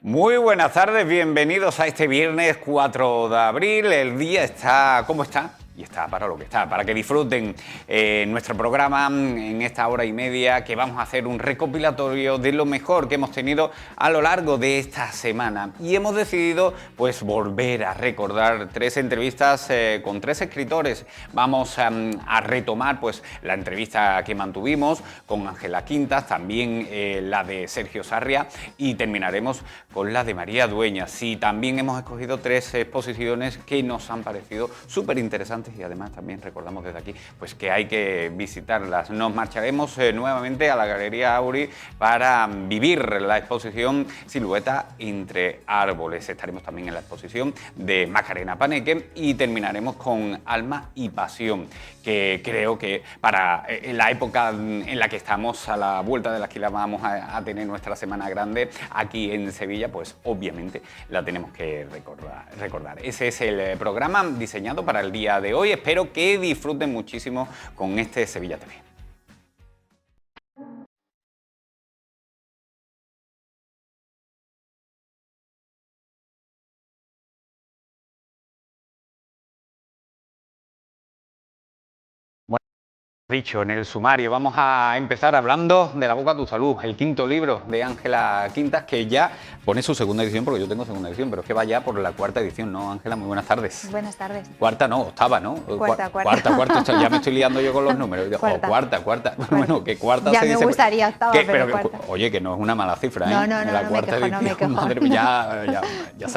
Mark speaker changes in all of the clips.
Speaker 1: Muy buenas tardes, bienvenidos a este viernes 4 de abril. El día está, ¿cómo está? Y está para lo que está, para que disfruten nuestro programa en esta hora y media, que vamos a hacer un recopilatorio de lo mejor que hemos tenido a lo largo de esta semana. Y hemos decidido pues volver a recordar 3 entrevistas con 3 escritores. Vamos a retomar pues la entrevista que mantuvimos con Ángela Quintas, también la de Sergio Sarria, y terminaremos con la de María Dueñas. Y también hemos escogido 3 exposiciones que nos han parecido súper interesantes y además también recordamos desde aquí pues que hay que visitarlas. Nos marcharemos nuevamente a la Galería Auri para vivir la exposición Silueta entre árboles. Estaremos también en la exposición de Macarena Paneque y terminaremos con Alma y Pasión, que creo que para la época en la que estamos, a la vuelta de la esquina, vamos a tener nuestra semana grande aquí en Sevilla, pues obviamente la tenemos que recordar. Ese es el programa diseñado para el día de hoy. Espero que disfruten muchísimo con este Sevilla TV. Dicho en el sumario, vamos a empezar hablando de La boca a tu salud, el 5º libro de Ángela Quintas, que ya pone su segunda edición, porque yo tengo segunda edición, pero es que va ya por la 4ª edición, ¿no, Ángela? Muy buenas tardes.
Speaker 2: Buenas tardes.
Speaker 1: Cuarta no, 8ª, ¿no?
Speaker 2: Cuarta.
Speaker 1: Ya me estoy liando yo con los números.
Speaker 2: Cuarta.
Speaker 1: Bueno, que cuarta
Speaker 2: ya
Speaker 1: se
Speaker 2: me
Speaker 1: dice,
Speaker 2: gustaría 8ª, pero cuarta.
Speaker 1: Oye, que no es una mala cifra, ¿eh?
Speaker 2: No,
Speaker 1: La
Speaker 2: no
Speaker 1: cuarta
Speaker 2: me quejo,
Speaker 1: edición,
Speaker 2: no me quejo.
Speaker 1: madre mía, ya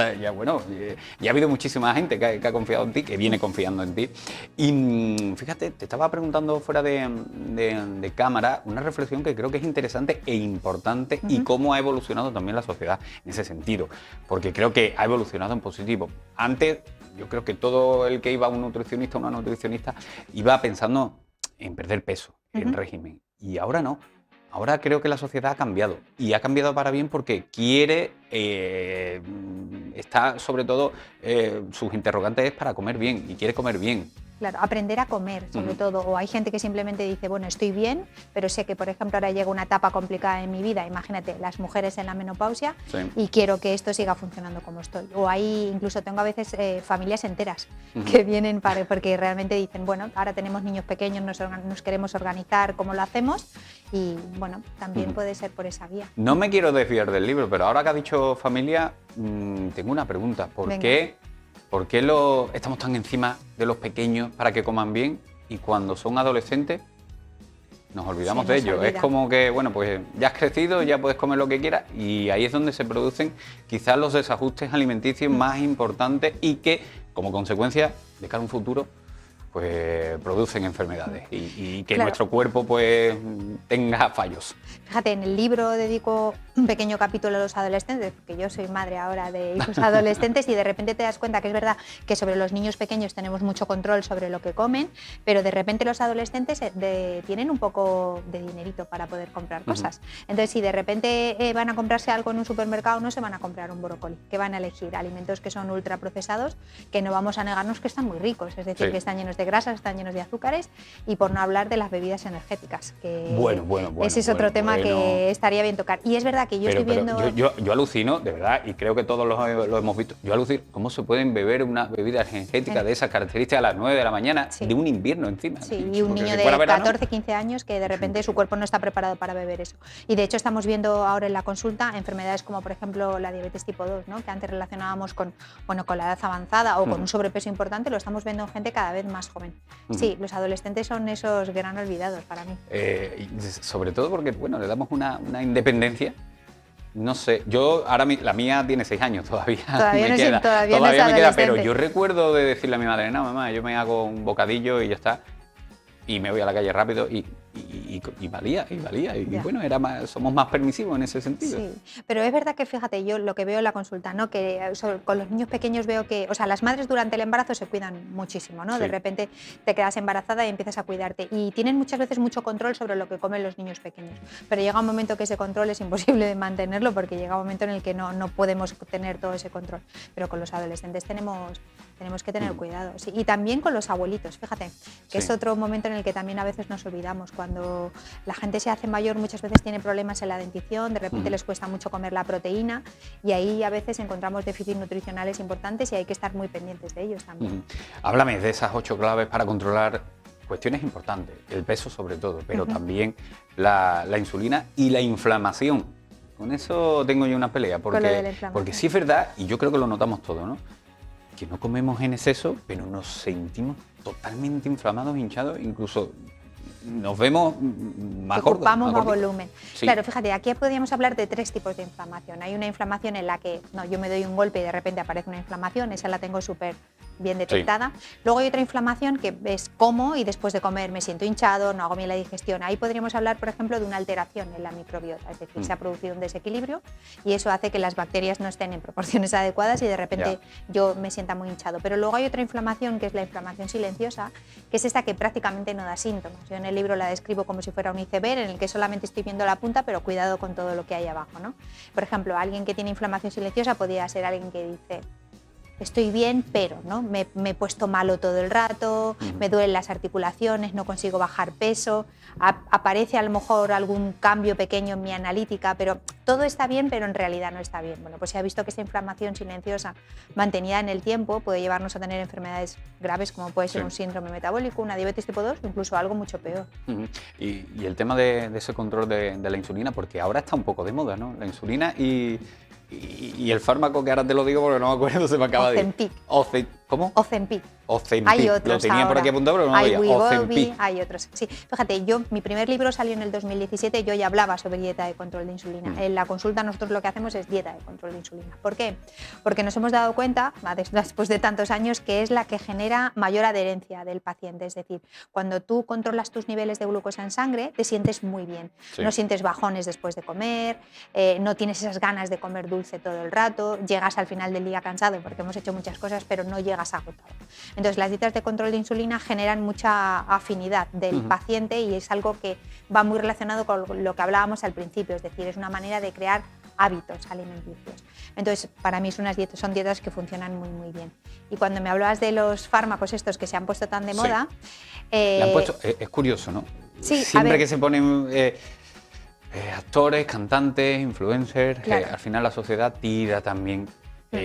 Speaker 1: ha habido muchísima gente que ha confiado en ti, que viene confiando en ti. Y fíjate, te estaba preguntando fuera de cámara una reflexión que creo que es interesante e importante y cómo ha evolucionado también la sociedad en ese sentido, porque creo que ha evolucionado en positivo. Antes, yo creo que todo el que iba a un nutricionista o una nutricionista iba pensando en perder peso, en régimen, y ahora no. Ahora creo que la sociedad ha cambiado, y ha cambiado para bien porque quiere, está sobre todo, sus interrogantes es para comer bien, y quiere comer bien.
Speaker 2: Claro, aprender a comer, sobre todo. O hay gente que simplemente dice, bueno, estoy bien, pero sé que, por ejemplo, ahora llega una etapa complicada en mi vida, imagínate, las mujeres en la menopausia, y quiero que esto siga funcionando como estoy. O hay, incluso tengo a veces familias enteras que vienen porque realmente dicen, bueno, ahora tenemos niños pequeños, nos queremos organizar, ¿cómo lo hacemos? Y bueno, también puede ser por esa vía.
Speaker 1: No me quiero desviar del libro, pero ahora que ha dicho familia, tengo una pregunta. ¿Por qué estamos tan encima de los pequeños para que coman bien y cuando son adolescentes nos olvidamos de ellos? Es como que, bueno, pues ya has crecido, ya puedes comer lo que quieras, y ahí es donde se producen quizás los desajustes alimenticios más importantes y que, como consecuencia, de cara a un futuro, pues producen enfermedades y que nuestro cuerpo pues tenga fallos.
Speaker 2: Fíjate, en el libro dedico un pequeño capítulo a los adolescentes, porque yo soy madre ahora de hijos adolescentes, y de repente te das cuenta que es verdad que sobre los niños pequeños tenemos mucho control sobre lo que comen, pero de repente los adolescentes tienen un poco de dinerito para poder comprar cosas. Entonces, si de repente van a comprarse algo en un supermercado, no se van a comprar un brócoli, que van a elegir alimentos que son ultraprocesados, que no vamos a negarnos que están muy ricos, es decir, que están llenos de grasas, están llenos de azúcares, y por no hablar de las bebidas energéticas, que ese es otro tema que estaría bien tocar. Y es verdad que yo estoy viendo...
Speaker 1: Yo alucino, de verdad, y creo que todos lo hemos visto, yo alucino cómo se pueden beber una bebida energética de esas características a las 9 de la mañana, de un invierno encima.
Speaker 2: Sí, y un niño de 14, 15 años que de repente su cuerpo no está preparado para beber eso. Y de hecho estamos viendo ahora en la consulta enfermedades como, por ejemplo, la diabetes tipo 2, ¿no? Que antes relacionábamos con la edad avanzada o con un sobrepeso importante, lo estamos viendo en gente cada vez más joven. Sí, los adolescentes son esos gran olvidados para mí.
Speaker 1: Sobre todo porque, bueno, le damos una independencia. No sé, yo ahora la mía tiene 6 años todavía.
Speaker 2: Todavía
Speaker 1: me queda, pero yo
Speaker 2: adolescente.
Speaker 1: recuerdo de decirle a mi madre, no, mamá, yo me hago un bocadillo y ya está, y me voy a la calle rápido y valía. Y bueno, somos más permisivos en ese sentido.
Speaker 2: Sí, pero es verdad que, fíjate, yo lo que veo en la consulta, ¿no? Que con los niños pequeños veo que, o sea, las madres durante el embarazo se cuidan muchísimo, ¿no? De repente te quedas embarazada y empiezas a cuidarte, y tienen muchas veces mucho control sobre lo que comen los niños pequeños, pero llega un momento que ese control es imposible de mantenerlo, porque llega un momento en el que no podemos tener todo ese control, pero con los adolescentes tenemos que tener cuidado. Sí. Y también con los abuelitos, fíjate, que es otro momento en el que también a veces nos olvidamos, cuando cuando la gente se hace mayor muchas veces tiene problemas en la dentición, de repente les cuesta mucho comer la proteína y ahí a veces encontramos déficits nutricionales importantes y hay que estar muy pendientes de ellos también.
Speaker 1: Háblame de esas 8 claves para controlar cuestiones importantes, el peso sobre todo, pero también la insulina y la inflamación. Con eso tengo yo una pelea, porque sí es verdad, y yo creo que lo notamos todos, ¿no? Que no comemos en exceso, pero nos sentimos totalmente inflamados, hinchados, incluso nos vemos más gordos.
Speaker 2: Ocupamos más volumen.
Speaker 1: Sí.
Speaker 2: Claro, fíjate, aquí podríamos hablar de 3 tipos de inflamación. Hay una inflamación en la que yo me doy un golpe y de repente aparece una inflamación, esa la tengo súper bien detectada. Sí. Luego hay otra inflamación que es como y después de comer me siento hinchado, no hago bien la digestión. Ahí podríamos hablar, por ejemplo, de una alteración en la microbiota, es decir, se ha producido un desequilibrio y eso hace que las bacterias no estén en proporciones adecuadas y de repente yo me sienta muy hinchado. Pero luego hay otra inflamación que es la inflamación silenciosa, que es esta que prácticamente no da síntomas. Yo en el libro la describo como si fuera un iceberg en el que solamente estoy viendo la punta, pero cuidado con todo lo que hay abajo, ¿no? Por ejemplo, alguien que tiene inflamación silenciosa podría ser alguien que dice: estoy bien, pero ¿no? me he puesto malo todo el rato, me duelen las articulaciones, no consigo bajar peso, aparece a lo mejor algún cambio pequeño en mi analítica, pero todo está bien, pero en realidad no está bien. Bueno, pues se ha visto que esta inflamación silenciosa mantenida en el tiempo puede llevarnos a tener enfermedades graves como puede ser un síndrome metabólico, una diabetes tipo 2 o incluso algo mucho peor.
Speaker 1: Y el tema de ese control de la insulina, porque ahora está un poco de moda, ¿no? La insulina y el fármaco que ahora te lo digo porque no me acuerdo, se me acaba de ir. ¿Cómo?
Speaker 2: Ozempic.
Speaker 1: Hay otros. Lo tenía por aquí apuntado, pero no lo veía.
Speaker 2: Ozempic. Hay otros. Sí, fíjate, mi primer libro salió en el 2017, yo ya hablaba sobre dieta de control de insulina. En la consulta nosotros lo que hacemos es dieta de control de insulina. ¿Por qué? Porque nos hemos dado cuenta, después de tantos años, que es la que genera mayor adherencia del paciente. Es decir, cuando tú controlas tus niveles de glucosa en sangre, te sientes muy bien. Sí. No sientes bajones después de comer, no tienes esas ganas de comer dulce todo el rato, llegas al final del día cansado porque hemos hecho muchas cosas, pero no llegas agotado. Entonces, las dietas de control de insulina generan mucha afinidad del paciente y es algo que va muy relacionado con lo que hablábamos al principio, es decir, es una manera de crear hábitos alimenticios. Entonces, para mí son dietas que funcionan muy, muy bien. Y cuando me hablabas de los fármacos estos que se han puesto tan de moda...
Speaker 1: Le han puesto, es curioso, ¿no?
Speaker 2: Sí,
Speaker 1: siempre que se ponen... actores, cantantes, influencers,
Speaker 2: claro.
Speaker 1: Al final la sociedad tira también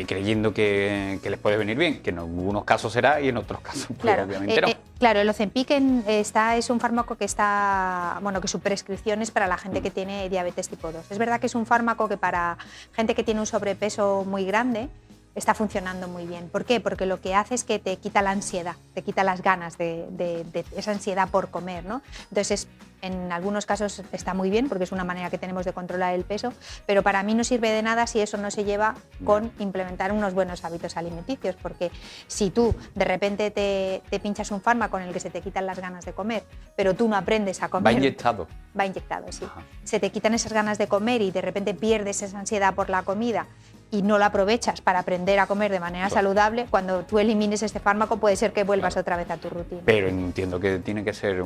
Speaker 1: creyendo que les puede venir bien, que en algunos casos será y en otros casos pues,
Speaker 2: claro.
Speaker 1: obviamente no.
Speaker 2: Claro, el Ozempic es un fármaco que que su prescripción es para la gente que tiene diabetes tipo 2. Es verdad que es un fármaco que para gente que tiene un sobrepeso muy grande está funcionando muy bien. ¿Por qué? Porque lo que hace es que te quita la ansiedad, te quita las ganas de esa ansiedad por comer, ¿no? Entonces, en algunos casos está muy bien porque es una manera que tenemos de controlar el peso, pero para mí no sirve de nada si eso no se lleva con implementar unos buenos hábitos alimenticios, porque si tú de repente te pinchas un fármaco en el que se te quitan las ganas de comer, pero tú no aprendes a comer...
Speaker 1: Va inyectado.
Speaker 2: Va inyectado, sí. Ajá. Se te quitan esas ganas de comer y de repente pierdes esa ansiedad por la comida y no la aprovechas para aprender a comer de manera saludable, cuando tú elimines este fármaco puede ser que vuelvas otra vez a tu rutina.
Speaker 1: Pero entiendo que tiene que ser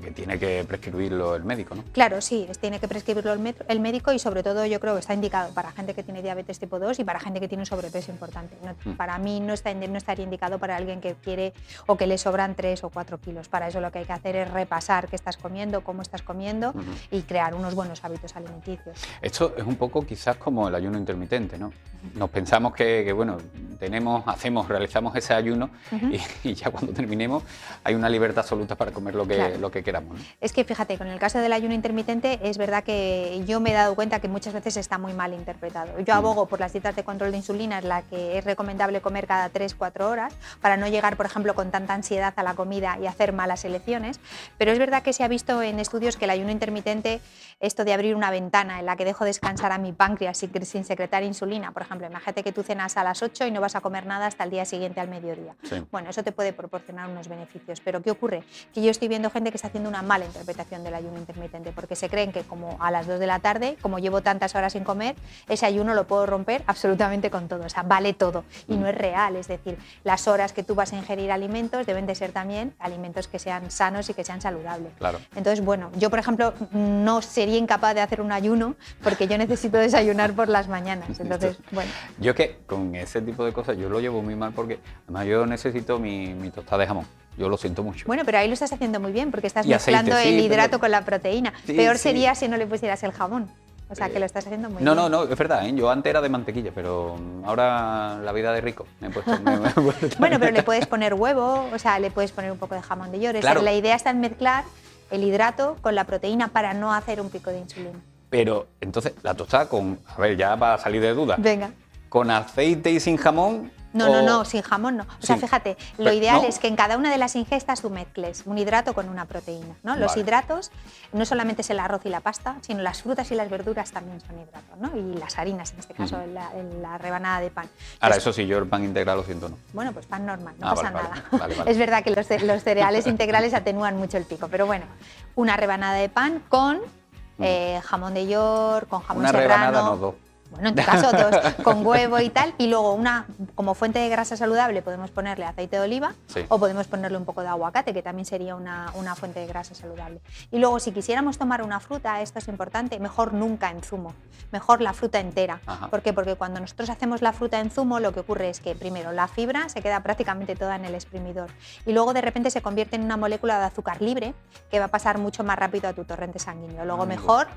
Speaker 1: que tiene que prescribirlo el médico, ¿no?
Speaker 2: Claro, sí, tiene que prescribirlo el médico y sobre todo yo creo que está indicado para gente que tiene diabetes tipo 2 y para gente que tiene un sobrepeso importante. Para mí no estaría indicado para alguien que quiere o que le sobran 3 o 4 kilos. Para eso lo que hay que hacer es repasar qué estás comiendo, cómo estás comiendo y crear unos buenos hábitos alimenticios.
Speaker 1: Esto es un poco quizás como el ayuno intermitente, ¿no? Nos pensamos que bueno, realizamos ese ayuno y ya cuando terminemos hay una libertad absoluta para comer lo que queramos, ¿no?
Speaker 2: Es que fíjate, con el caso del ayuno intermitente es verdad que yo me he dado cuenta que muchas veces está muy mal interpretado. Yo abogo por las dietas de control de insulina, en la que es recomendable comer cada 3-4 horas para no llegar, por ejemplo, con tanta ansiedad a la comida y hacer malas elecciones, pero es verdad que se ha visto en estudios que el ayuno intermitente, esto de abrir una ventana en la que dejo descansar a mi páncreas sin secretar insulina, por ejemplo, imagínate que tú cenas a las 8 y no vas a comer nada hasta el día siguiente al mediodía. Sí. Bueno, eso te puede proporcionar unos beneficios, pero ¿qué ocurre? Que yo estoy viendo gente que está haciendo una mala interpretación del ayuno intermitente, porque se creen que como a las 2 de la tarde, como llevo tantas horas sin comer, ese ayuno lo puedo romper absolutamente con todo, o sea, vale todo, y no es real, es decir, las horas que tú vas a ingerir alimentos deben de ser también alimentos que sean sanos y que sean saludables.
Speaker 1: Claro.
Speaker 2: Entonces, bueno, yo por ejemplo no sería incapaz de hacer un ayuno porque yo necesito desayunar por las mañanas, entonces, bueno.
Speaker 1: Yo que con ese tipo de cosas yo lo llevo muy mal porque además yo necesito mi tostada de jamón. Yo lo siento mucho.
Speaker 2: Bueno, pero ahí lo estás haciendo muy bien porque estás
Speaker 1: Y aceite,
Speaker 2: mezclando
Speaker 1: sí,
Speaker 2: el hidrato
Speaker 1: pero-
Speaker 2: con la proteína.
Speaker 1: Sí,
Speaker 2: Peor
Speaker 1: sí.
Speaker 2: sería si no le pusieras el jamón. O sea, que lo estás haciendo muy
Speaker 1: No,
Speaker 2: bien.
Speaker 1: no, es verdad, ¿eh? Yo antes era de mantequilla, pero ahora la vida de rico me he puesto... me he vuelto-
Speaker 2: Bueno, pero le puedes poner huevo, o sea, le puedes poner un poco de jamón de york.
Speaker 1: Claro.
Speaker 2: La idea está en mezclar el hidrato con la proteína para no hacer un pico de insulina.
Speaker 1: Pero entonces, la tostada con... A ver, ya para salir de duda.
Speaker 2: Venga.
Speaker 1: ¿Con aceite y sin jamón?
Speaker 2: No, sin jamón no. O sea,
Speaker 1: Sin-
Speaker 2: fíjate, lo
Speaker 1: Pero,
Speaker 2: ideal
Speaker 1: ¿no?
Speaker 2: es que en cada una de las ingestas tú mezcles un hidrato con una proteína, ¿no? Los
Speaker 1: Vale.
Speaker 2: hidratos no solamente es el arroz y la pasta, sino las frutas y las verduras también son hidratos, ¿no? Y las harinas, en este caso, en la rebanada de pan.
Speaker 1: Ahora,
Speaker 2: Entonces,
Speaker 1: eso sí, yo el pan integral lo siento, ¿no?
Speaker 2: bueno, pues pan normal, no
Speaker 1: Ah,
Speaker 2: pasa
Speaker 1: vale,
Speaker 2: nada.
Speaker 1: vale, vale.
Speaker 2: Es verdad que los cereales integrales atenúan mucho el pico, pero bueno, una rebanada de pan con jamón de york, con jamón
Speaker 1: Una
Speaker 2: serrano.
Speaker 1: rebanada, no dos.
Speaker 2: Bueno, en tu caso dos, con huevo y tal, y luego como fuente de grasa saludable podemos ponerle aceite de oliva
Speaker 1: Sí.
Speaker 2: o podemos ponerle un poco de aguacate, que también sería una fuente de grasa saludable. Y luego si quisiéramos tomar una fruta, esto es importante, mejor nunca en zumo, mejor la fruta entera.
Speaker 1: Ajá.
Speaker 2: ¿Por qué? Porque cuando nosotros hacemos la fruta en zumo, lo que ocurre es que primero la fibra se queda prácticamente toda en el exprimidor y luego de repente se convierte en una molécula de azúcar libre que va a pasar mucho más rápido a tu torrente sanguíneo. Luego
Speaker 1: Amigo.
Speaker 2: mejor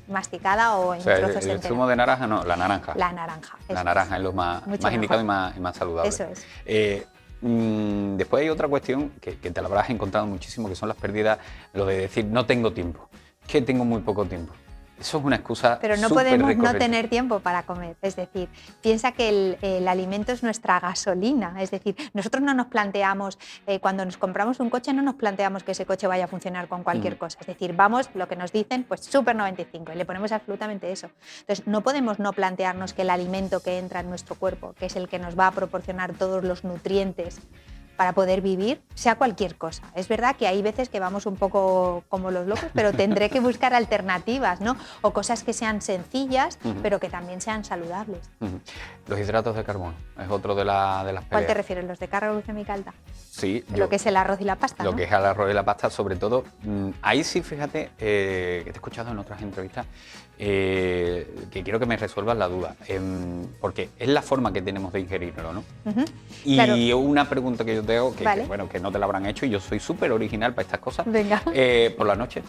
Speaker 2: masticada o en
Speaker 1: O sea,
Speaker 2: trozos
Speaker 1: el
Speaker 2: enteros.
Speaker 1: zumo de naranja, no, la naranja.
Speaker 2: La naranja.
Speaker 1: La
Speaker 2: eso
Speaker 1: naranja es lo más
Speaker 2: Mucho
Speaker 1: indicado
Speaker 2: mejor.
Speaker 1: y más saludable.
Speaker 2: Eso es.
Speaker 1: Después hay otra cuestión que te la habrás encontrado muchísimo, que son las pérdidas, lo de decir no tengo tiempo, que tengo muy poco tiempo. Eso es una excusa
Speaker 2: Pero no
Speaker 1: súper
Speaker 2: podemos no
Speaker 1: recurrente.
Speaker 2: tener tiempo para comer. Es decir, piensa que el alimento es nuestra gasolina. Es decir, nosotros no nos planteamos, cuando nos compramos un coche, no nos planteamos que ese coche vaya a funcionar con cualquier cosa. Es decir, vamos, lo que nos dicen, pues Super 95 y le ponemos absolutamente eso. Entonces, no podemos no plantearnos que el alimento que entra en nuestro cuerpo, que es el que nos va a proporcionar todos los nutrientes para poder vivir, sea cualquier cosa. Es verdad que hay veces que vamos un poco como los locos, pero tendré que buscar alternativas, ¿no? O cosas que sean sencillas, pero que también sean saludables.
Speaker 1: Los hidratos de carbono es otro de las peleas.
Speaker 2: ¿Cuál te refieres? ¿Los de carga glucémica alta?
Speaker 1: Sí,
Speaker 2: Lo que es el arroz y la pasta,
Speaker 1: Lo
Speaker 2: ¿no?
Speaker 1: que es el arroz y la pasta, sobre todo. Ahí sí, fíjate, que te he escuchado en otras entrevistas, que quiero que me resuelvas la duda, porque es la forma que tenemos de ingerirlo, ¿no?
Speaker 2: Ujú.
Speaker 1: Y
Speaker 2: Claro.
Speaker 1: una pregunta que yo te hago,
Speaker 2: Vale.
Speaker 1: bueno, que no te la habrán hecho, y yo soy súper original para estas cosas.
Speaker 2: Venga.
Speaker 1: Por la noche.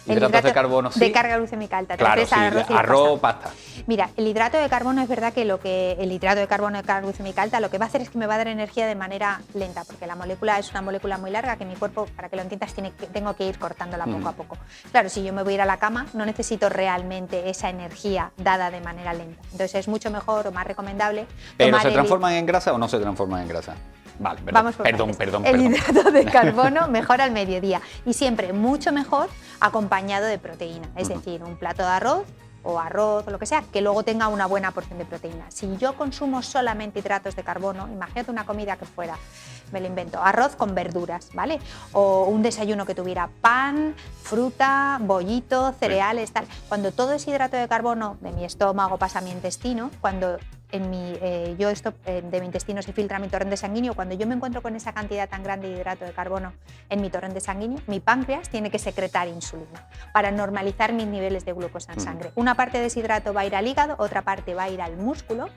Speaker 2: El
Speaker 1: Hidratos
Speaker 2: hidrato
Speaker 1: de carbono, sí.
Speaker 2: de carga glucémica alta. ¿Te
Speaker 1: Claro,
Speaker 2: refieres
Speaker 1: sí,
Speaker 2: al arroz y la
Speaker 1: arroz,
Speaker 2: pasta?
Speaker 1: pasta.
Speaker 2: Mira, el hidrato de carbono es verdad que el hidrato de carbono de carga glucémica alta lo que va a hacer es que me va a dar energía de manera lenta, porque la molécula es una molécula muy larga que mi cuerpo, para que lo entiendas, tengo que ir cortándola poco a poco. Claro, si yo me voy a ir a la cama, no necesito realmente esa energía dada de manera lenta. Entonces es mucho mejor o más recomendable
Speaker 1: ¿Pero
Speaker 2: tomar
Speaker 1: se
Speaker 2: el-
Speaker 1: transforman en grasa o no se transforman en grasa? Vale, perdón,
Speaker 2: Vamos por
Speaker 1: perdón,
Speaker 2: partes.
Speaker 1: perdón,
Speaker 2: El
Speaker 1: perdón.
Speaker 2: hidrato de carbono mejor al mediodía y siempre mucho mejor acompañado de proteína, es decir, un plato de arroz o lo que sea, que luego tenga una buena porción de proteína. Si yo consumo solamente hidratos de carbono, imagínate una comida que fuera, me lo invento, arroz con verduras, ¿vale? O un desayuno que tuviera pan, fruta, bollito, cereales, tal. Cuando todo ese hidrato de carbono de mi estómago pasa a mi intestino, cuando de mi intestino se filtra a mi torrente sanguíneo, cuando yo me encuentro con esa cantidad tan grande de hidrato de carbono en mi torrente sanguíneo, mi páncreas tiene que secretar insulina para normalizar mis niveles de glucosa en sangre. Una parte de ese hidrato va a ir al hígado, otra parte va a ir al músculo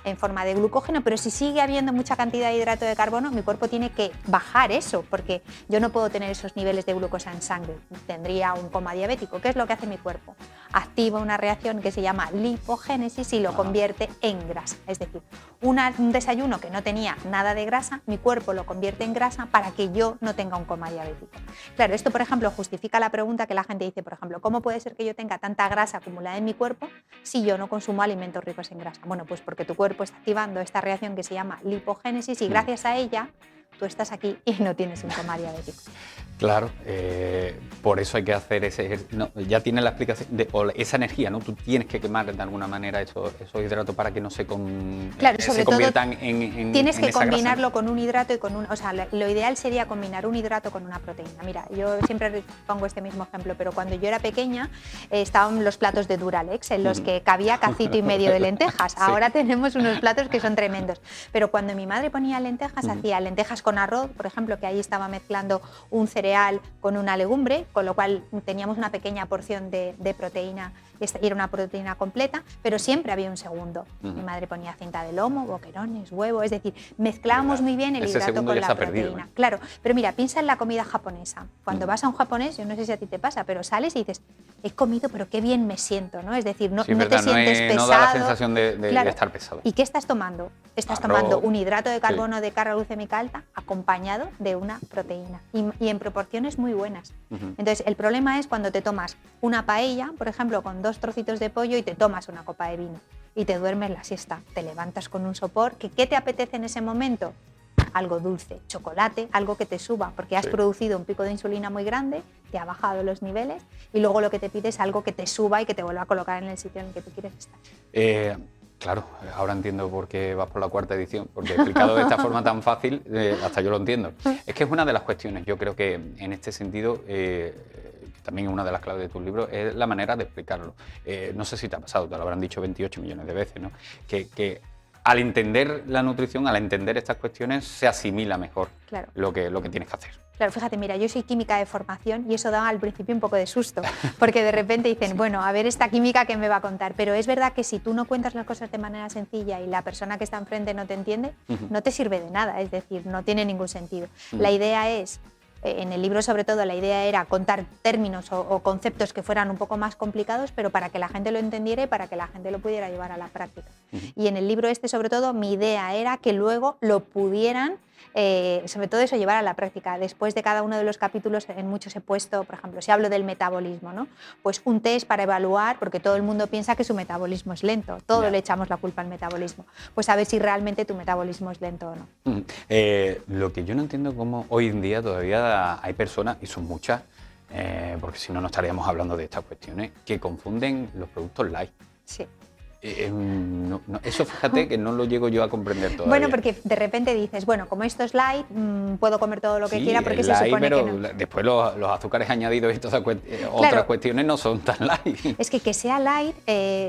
Speaker 2: en forma de glucógeno, pero si sigue habiendo mucha cantidad de hidrato de carbono, mi cuerpo tiene que bajar eso, porque yo no puedo tener esos niveles de glucosa en sangre, tendría un coma diabético. ¿Qué es lo que hace mi cuerpo? Activa una reacción que se llama lipogénesis y lo convierte en grasa. Es decir, un desayuno que no tenía nada de grasa, mi cuerpo lo convierte en grasa para que yo no tenga un coma diabético. Claro, esto, por ejemplo, justifica la pregunta que la gente dice, por ejemplo, ¿cómo puede ser que yo tenga tanta grasa acumulada en mi cuerpo si yo no consumo alimentos ricos en grasa? Bueno, pues porque tu cuerpo está activando esta reacción que se llama lipogénesis y gracias a ella tú estás aquí y no tienes un coma diabético.
Speaker 1: Claro, por eso hay que hacer ese ejercicio. No, ya tienes la explicación, esa energía, ¿no? Tú tienes que quemar de alguna manera esos hidratos para que no se,
Speaker 2: Claro, sobre
Speaker 1: se
Speaker 2: todo,
Speaker 1: conviertan en
Speaker 2: tienes que
Speaker 1: esa grasa.
Speaker 2: combinarlo con un hidrato y con un... O sea, lo ideal sería combinar un hidrato con una proteína. Mira, yo siempre pongo este mismo ejemplo, pero cuando yo era pequeña estaban los platos de Duralex en los que cabía cacito y medio de lentejas. Ahora tenemos unos platos que son tremendos. Pero cuando mi madre ponía lentejas, hacía lentejas con arroz, por ejemplo, que ahí estaba mezclando un cereal cereal con una legumbre, con lo cual teníamos una pequeña porción de proteína, y era una proteína completa, pero siempre había un segundo. Mi madre ponía cinta de lomo, boquerones, huevo, es decir, mezclábamos muy bien el hidrato con la proteína. Claro, pero mira, piensa en la comida japonesa. Cuando vas a un japonés, yo no sé si a ti te pasa, pero sales y dices, he comido, pero qué bien me siento, ¿no? Es decir, no, no te sientes pesado.
Speaker 1: No da la sensación de estar pesado.
Speaker 2: ¿Y qué estás tomando? Estás tomando un hidrato de carbono de carga glucémica alta acompañado de una proteína y en proporciones muy buenas. Entonces, el problema es cuando te tomas una paella, por ejemplo, con 2 trocitos de pollo y te tomas una copa de vino y te duermes la siesta, te levantas con un sopor, ¿qué te apetece en ese momento? Algo dulce, chocolate, algo que te suba, porque has producido un pico de insulina muy grande, te ha bajado los niveles y luego lo que te pide es algo que te suba y que te vuelva a colocar en el sitio en el que tú quieres estar.
Speaker 1: Claro, ahora entiendo por qué vas por la 4ª edición, porque explicado de esta forma tan fácil, hasta yo lo entiendo. Es que es una de las cuestiones, yo creo que en este sentido, también es una de las claves de tus libros, es la manera de explicarlo. No sé si te ha pasado, te lo habrán dicho 28 millones de veces, ¿no? Que al entender la nutrición, al entender estas cuestiones, se asimila mejor lo que tienes que hacer.
Speaker 2: Claro, fíjate, mira, yo soy química de formación y eso da al principio un poco de susto, porque de repente dicen, bueno, a ver esta química que me va a contar, pero es verdad que si tú no cuentas las cosas de manera sencilla y la persona que está enfrente no te entiende, no te sirve de nada, es decir, no tiene ningún sentido. La idea es, en el libro sobre todo la idea era contar términos o conceptos que fueran un poco más complicados, pero para que la gente lo entendiera y para que la gente lo pudiera llevar a la práctica. Y en el libro este sobre todo mi idea era que luego lo pudieran sobre todo eso, llevar a la práctica. Después de cada uno de los capítulos, en muchos he puesto, por ejemplo, si hablo del metabolismo, ¿no? Pues un test para evaluar, porque todo el mundo piensa que su metabolismo es lento, todo le echamos la culpa al metabolismo, pues a ver si realmente tu metabolismo es lento o no.
Speaker 1: Lo que yo no entiendo es cómo hoy en día todavía hay personas, y son muchas, porque si no, no estaríamos hablando de estas cuestiones, que confunden los productos light.
Speaker 2: Sí.
Speaker 1: Eso fíjate que no lo llego yo a comprender todavía.
Speaker 2: Bueno, porque de repente dices, bueno, como esto es light, puedo comer todo lo que quiera porque se
Speaker 1: light,
Speaker 2: supone
Speaker 1: pero
Speaker 2: que no.
Speaker 1: Después los azúcares añadidos y todas otras cuestiones no son tan light.
Speaker 2: Es que sea light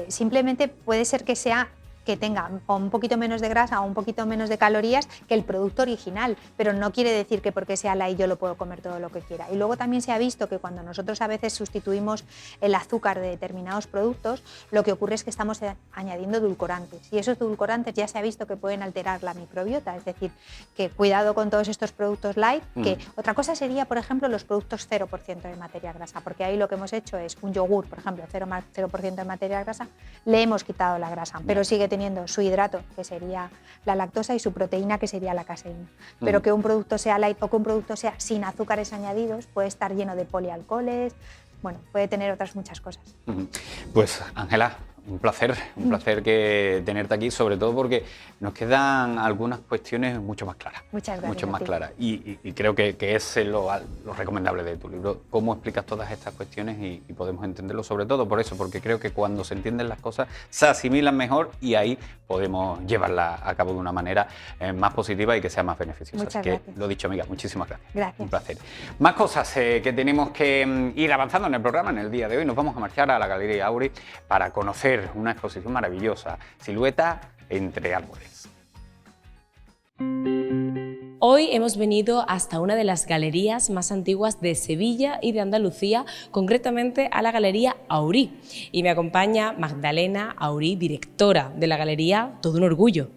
Speaker 2: simplemente puede ser que tenga un poquito menos de grasa o un poquito menos de calorías que el producto original, pero no quiere decir que porque sea light yo lo puedo comer todo lo que quiera. Y luego también se ha visto que cuando nosotros a veces sustituimos el azúcar de determinados productos, lo que ocurre es que estamos añadiendo edulcorantes y esos edulcorantes ya se ha visto que pueden alterar la microbiota, es decir, que cuidado con todos estos productos light, que otra cosa sería, por ejemplo, los productos 0% de materia grasa, porque ahí lo que hemos hecho es un yogur, por ejemplo, 0% de materia grasa, le hemos quitado la grasa, pero sigue teniendo su hidrato, que sería la lactosa, y su proteína, que sería la caseína. Pero que un producto sea light o que un producto sea sin azúcares añadidos puede estar lleno de polialcoholes, bueno, puede tener otras muchas cosas.
Speaker 1: Pues, Ángela, un placer que tenerte aquí, sobre todo porque nos quedan algunas cuestiones mucho más claras.
Speaker 2: Muchas gracias.
Speaker 1: Mucho más claras. Y creo que es lo recomendable de tu libro, cómo explicas todas estas cuestiones y podemos entenderlo, sobre todo por eso, porque creo que cuando se entienden las cosas se asimilan mejor y ahí podemos llevarlas a cabo de una manera más positiva y que sea más beneficiosa.
Speaker 2: Muchas
Speaker 1: Así que,
Speaker 2: gracias.
Speaker 1: lo dicho, amiga, muchísimas gracias.
Speaker 2: Gracias.
Speaker 1: Un placer. Más cosas que tenemos que ir avanzando en el programa en el día de hoy. Nos vamos a marchar a la Galería Auri para conocer una exposición maravillosa, Silueta entre árboles.
Speaker 3: Hoy hemos venido hasta una de las galerías más antiguas de Sevilla y de Andalucía, concretamente a la Galería Aurí. Y me acompaña Magdalena Aurí, directora de la galería, todo un orgullo.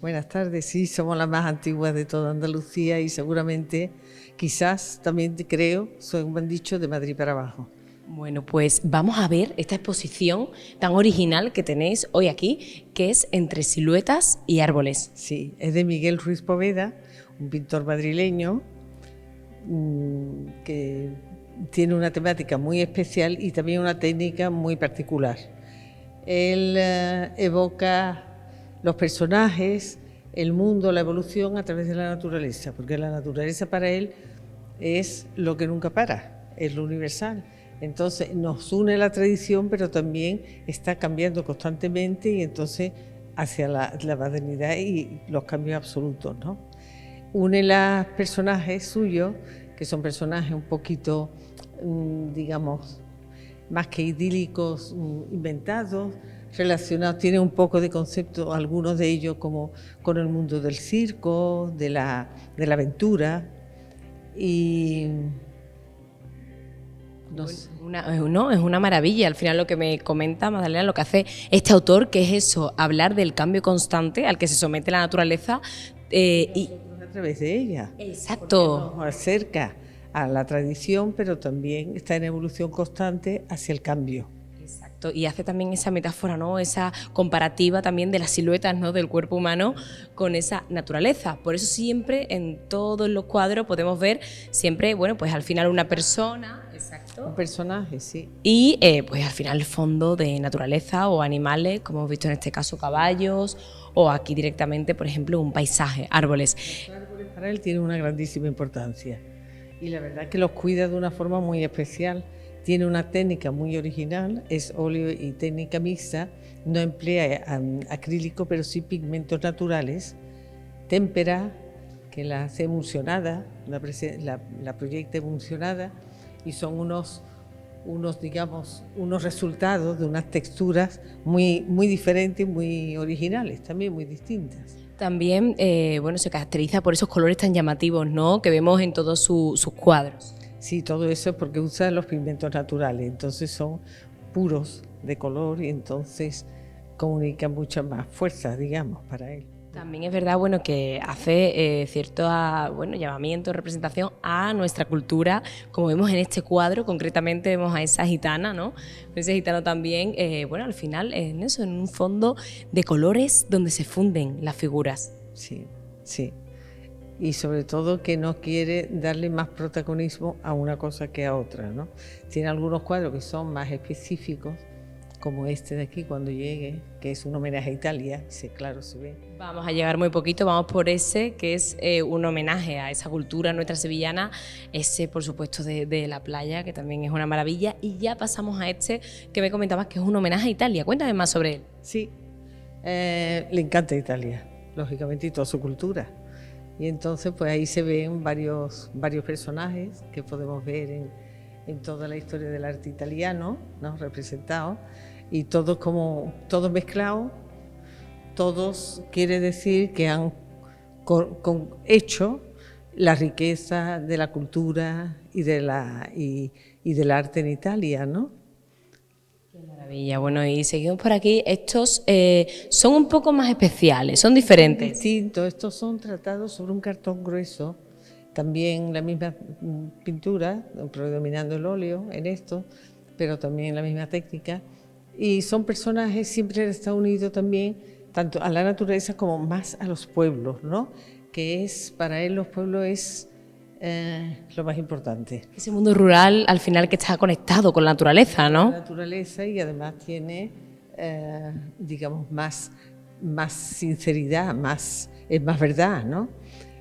Speaker 4: Buenas tardes, sí, somos las más antiguas de toda Andalucía y seguramente, quizás, también creo, según me han dicho, de Madrid para abajo.
Speaker 3: Bueno, pues vamos a ver esta exposición tan original que tenéis hoy aquí, que es Entre siluetas y árboles.
Speaker 4: Sí, es de Miguel Ruiz Poveda, un pintor madrileño que tiene una temática muy especial y también una técnica muy particular. Él evoca los personajes, el mundo, la evolución a través de la naturaleza, porque la naturaleza para él es lo que nunca para, es lo universal. Entonces nos une la tradición, pero también está cambiando constantemente y entonces hacia la modernidad y los cambios absolutos, ¿no? Une los personajes suyos, que son personajes un poquito, digamos, más que idílicos, inventados, relacionados, tiene un poco de concepto, algunos de ellos como con el mundo del circo, de la aventura, y No sé.
Speaker 3: No, es una maravilla. Al final lo que me comenta Magdalena, lo que hace este autor, que es eso, hablar del cambio constante al que se somete la naturaleza. Y
Speaker 4: A través de ella.
Speaker 3: exacto.
Speaker 4: Nos acerca a la tradición, pero también está en evolución constante hacia el cambio.
Speaker 3: Exacto, y hace también esa metáfora, ¿no? Esa comparativa también de las siluetas, ¿no? Del cuerpo humano con esa naturaleza. Por eso siempre en todos los cuadros podemos ver siempre, bueno, pues al final una persona, exacto,
Speaker 4: Un personaje, sí.
Speaker 3: y pues al final el fondo de naturaleza o animales, como hemos visto en este caso caballos, o aquí directamente, por ejemplo, un paisaje, árboles.
Speaker 4: Los árboles para él tienen una grandísima importancia y la verdad que los cuida de una forma muy especial. Tiene una técnica muy original, es óleo y técnica mixta, no emplea acrílico, pero sí pigmentos naturales, témpera, que la hace emulsionada, la proyecta emulsionada, y son unos digamos, unos resultados de unas texturas muy diferentes, muy originales, también muy distintas.
Speaker 3: También, bueno, se caracteriza por esos colores tan llamativos, ¿no? Que vemos en todos sus cuadros.
Speaker 4: Sí, todo eso es porque usa los pigmentos naturales, entonces son puros de color y entonces comunican mucha más fuerza, digamos, para él.
Speaker 3: También es verdad, bueno, que hace cierto bueno, llamamiento, representación a nuestra cultura, como vemos en este cuadro, concretamente vemos a esa gitana, ¿no? Ese gitano también, bueno, al final en eso, en un fondo de colores donde se funden las figuras.
Speaker 4: Sí, sí. Y sobre todo que no quiere darle más protagonismo a una cosa que a otra, ¿no? Tiene algunos cuadros que son más específicos, como este de aquí, Cuando llegue, que es un homenaje a Italia, claro, se ve.
Speaker 3: Vamos a llegar muy poquito, vamos por ese, que es un homenaje a esa cultura nuestra sevillana, ese por supuesto de la playa, que también es una maravilla, y ya pasamos a este que me comentabas que es un homenaje a Italia. Cuéntame más sobre él.
Speaker 4: Sí, le encanta Italia, lógicamente, y toda su cultura. Y entonces pues ahí se ven varios personajes que podemos ver en toda la historia del arte italiano, ¿no? Representados, y todos mezclados, todos quiere decir que han hecho la riqueza de la cultura y del arte en Italia, ¿no?
Speaker 3: Qué maravilla. Bueno, y seguimos por aquí. Estos son un poco más especiales, son diferentes.
Speaker 4: Distintos, estos son tratados sobre un cartón grueso, también la misma pintura, predominando el óleo en esto, pero también la misma técnica. Y son personajes, siempre está unido también tanto a la naturaleza como más a los pueblos, ¿no? Que es, para él los pueblos es lo más importante.
Speaker 3: Ese mundo rural al final que está conectado con la naturaleza, ¿no?
Speaker 4: La naturaleza, y además tiene, digamos, más sinceridad, es más verdad, ¿no?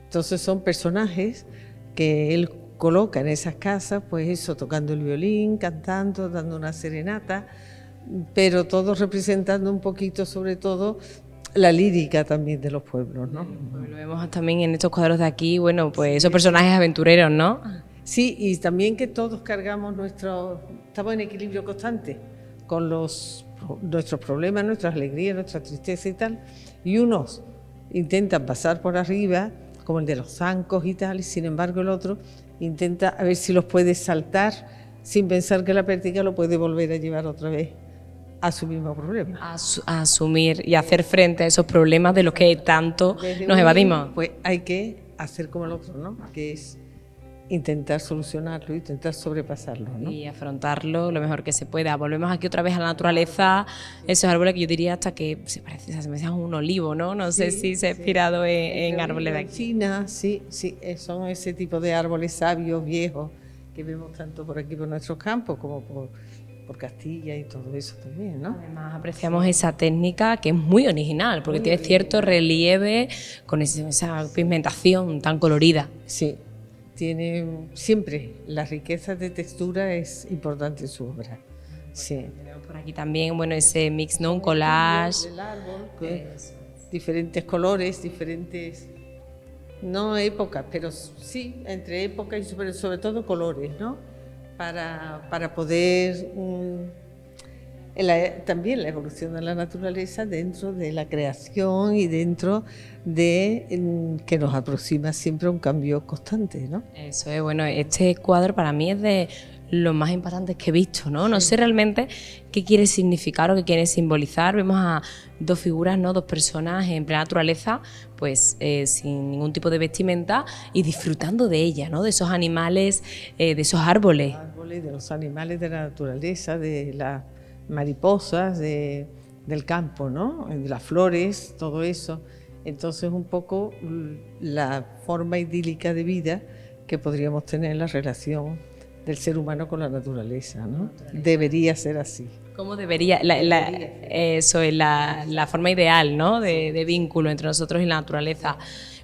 Speaker 4: Entonces son personajes que él coloca en esas casas, pues eso, tocando el violín, cantando, dando una serenata, pero todos representando un poquito, sobre todo, la lírica también de los pueblos, ¿no?
Speaker 3: Lo vemos también en estos cuadros de aquí, bueno, pues esos personajes aventureros, ¿no?
Speaker 4: Sí, y también que todos cargamos estamos en equilibrio constante con nuestros problemas, nuestras alegrías, nuestra tristeza y tal, y unos intentan pasar por arriba, como el de los zancos y tal, y sin embargo el otro intenta a ver si los puede saltar sin pensar que la práctica lo puede volver a llevar otra vez a su mismo problema.
Speaker 3: A asumir y hacer frente a esos problemas de los que tanto nos evadimos.
Speaker 4: Pues hay que hacer como el otro, ¿no? Que es intentar solucionarlo, intentar sobrepasarlo, ¿no?
Speaker 3: Y afrontarlo lo mejor que se pueda. Volvemos aquí otra vez a la naturaleza, esos árboles que yo diría hasta que se me hacen un olivo, ¿no? No sé si se ha inspirado en árboles de aquí.
Speaker 4: China, sí, son ese tipo de árboles sabios, viejos, que vemos tanto por aquí, por nuestros campos, como por Castilla y todo eso también, ¿no?
Speaker 3: Además apreciamos esa técnica que es muy original, porque tiene cierto relieve con esa pigmentación tan colorida.
Speaker 4: Sí. Tiene siempre la riqueza de textura, es importante en su obra. Sí.
Speaker 3: Tenemos por aquí también, bueno, ese mix, ¿no? Un collage.
Speaker 4: Del árbol, diferentes colores, diferentes, no épocas, pero sí, entre épocas y sobre todo colores, ¿no? Para poder también la evolución de la naturaleza dentro de la creación y dentro de que nos aproxima siempre a un cambio constante, ¿no?
Speaker 3: Eso es, bueno, este cuadro para mí es de los más impactantes que he visto, ¿no? No sé realmente qué quiere significar o qué quiere simbolizar. Vemos a dos figuras, ¿no? Dos personas en plena naturaleza, pues sin ningún tipo de vestimenta y disfrutando de ella, ¿no? De esos animales, de esos árboles.
Speaker 4: De los animales de la naturaleza, de las mariposas, del campo, ¿no? De las flores, todo eso. Entonces, un poco la forma idílica de vida que podríamos tener en la relación del ser humano con la naturaleza, ¿no? Debería ser así.
Speaker 3: ¿Cómo debería? Eso es la forma ideal, ¿no? De vínculo entre nosotros y la naturaleza.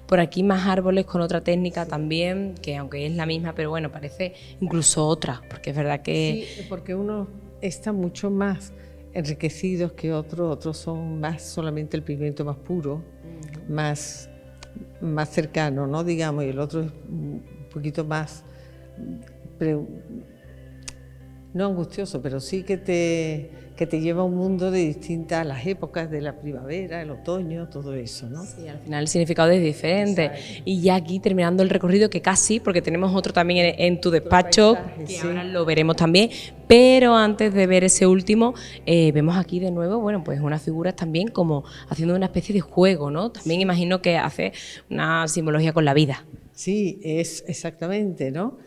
Speaker 3: Por aquí más árboles con otra técnica también, que aunque es la misma, pero bueno, parece incluso otra, porque es verdad que...
Speaker 4: Sí, porque uno está mucho más enriquecidos que otros son más solamente el pigmento más puro, más cercano, ¿no? Digamos, y el otro es un poquito más, no angustioso, pero sí que te lleva a un mundo de distintas, las épocas de la primavera, el otoño, todo eso, ¿no?
Speaker 3: Sí, al final el significado es diferente. Exacto. Y ya aquí terminando el recorrido, que casi, porque tenemos otro también en tu despacho, paisaje, que sí, ahora lo veremos también, pero antes de ver ese último, vemos aquí de nuevo, bueno, pues unas figuras también como haciendo una especie de juego, ¿no? También imagino que hace una simbología con la vida.
Speaker 4: Sí, es exactamente, ¿no?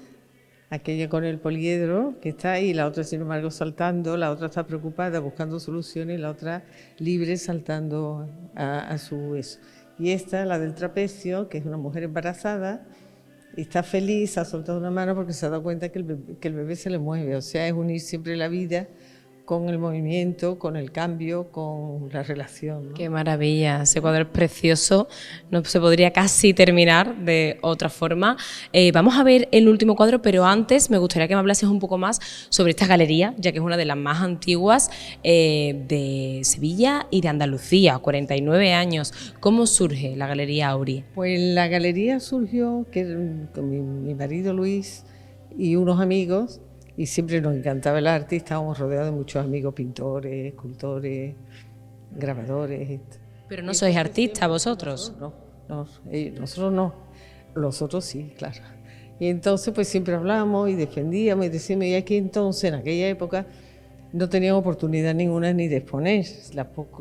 Speaker 4: Aquella con el poliedro que está ahí, la otra sin embargo saltando, la otra está preocupada buscando soluciones, la otra libre saltando a su eso. Y esta, la del trapecio, que es una mujer embarazada, y está feliz, ha soltado una mano porque se ha dado cuenta que el bebé se le mueve, o sea, es unir siempre la vida con el movimiento, con el cambio, con la relación, ¿no?
Speaker 3: Qué maravilla, ese cuadro es precioso, no se podría casi terminar de otra forma. Vamos a ver el último cuadro, pero antes me gustaría que me hablases un poco más sobre esta galería, ya que es una de las más antiguas de Sevilla y de Andalucía, 49 años. ¿Cómo surge la Galería Auri?
Speaker 4: Pues la galería surgió con mi marido Luis y unos amigos, y siempre nos encantaba el arte, y estábamos rodeados de muchos amigos, pintores, escultores, grabadores.
Speaker 3: Pero no sois artistas vosotros.
Speaker 4: No, nosotros no, los otros sí, claro. Y entonces pues siempre hablamos y defendíamos y decíamos, y aquí entonces, en aquella época, no teníamos oportunidad ninguna ni de exponer.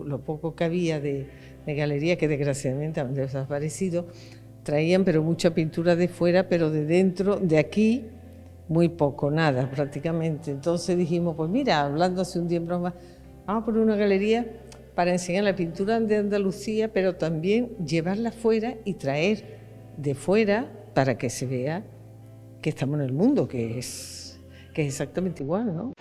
Speaker 4: Lo poco que había de galería, que desgraciadamente han desaparecido, traían pero mucha pintura de fuera, pero de dentro, de aquí, muy poco, nada prácticamente. Entonces dijimos, pues mira, hablando hace un tiempo más, vamos a poner una galería para enseñar la pintura de Andalucía, pero también llevarla fuera y traer de fuera para que se vea que estamos en el mundo, que es exactamente igual, ¿no?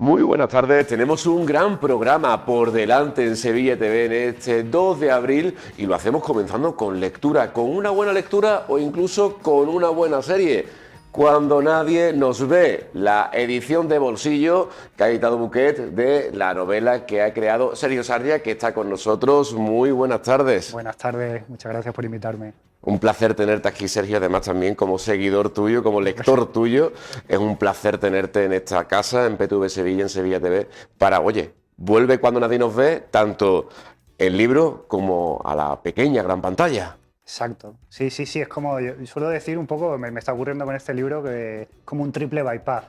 Speaker 5: Muy buenas tardes, tenemos un gran programa por delante en Sevilla TV en este 2 de abril y lo hacemos comenzando con lectura, con una buena lectura o incluso con una buena serie. Cuando nadie nos ve, la edición de bolsillo que ha editado Buquet de la novela que ha creado Sergio Sarria, que está con nosotros. Muy buenas tardes.
Speaker 6: Buenas tardes, muchas gracias por invitarme.
Speaker 5: Un placer tenerte aquí, Sergio, además también como seguidor tuyo, como lector tuyo. Es un placer tenerte en esta casa, en PTV Sevilla, en Sevilla TV, para, oye, vuelve cuando nadie nos ve, tanto el libro como a la pequeña, gran pantalla.
Speaker 6: Exacto, sí, es como, yo suelo decir un poco, me está ocurriendo con este libro, que es como un triple bypass,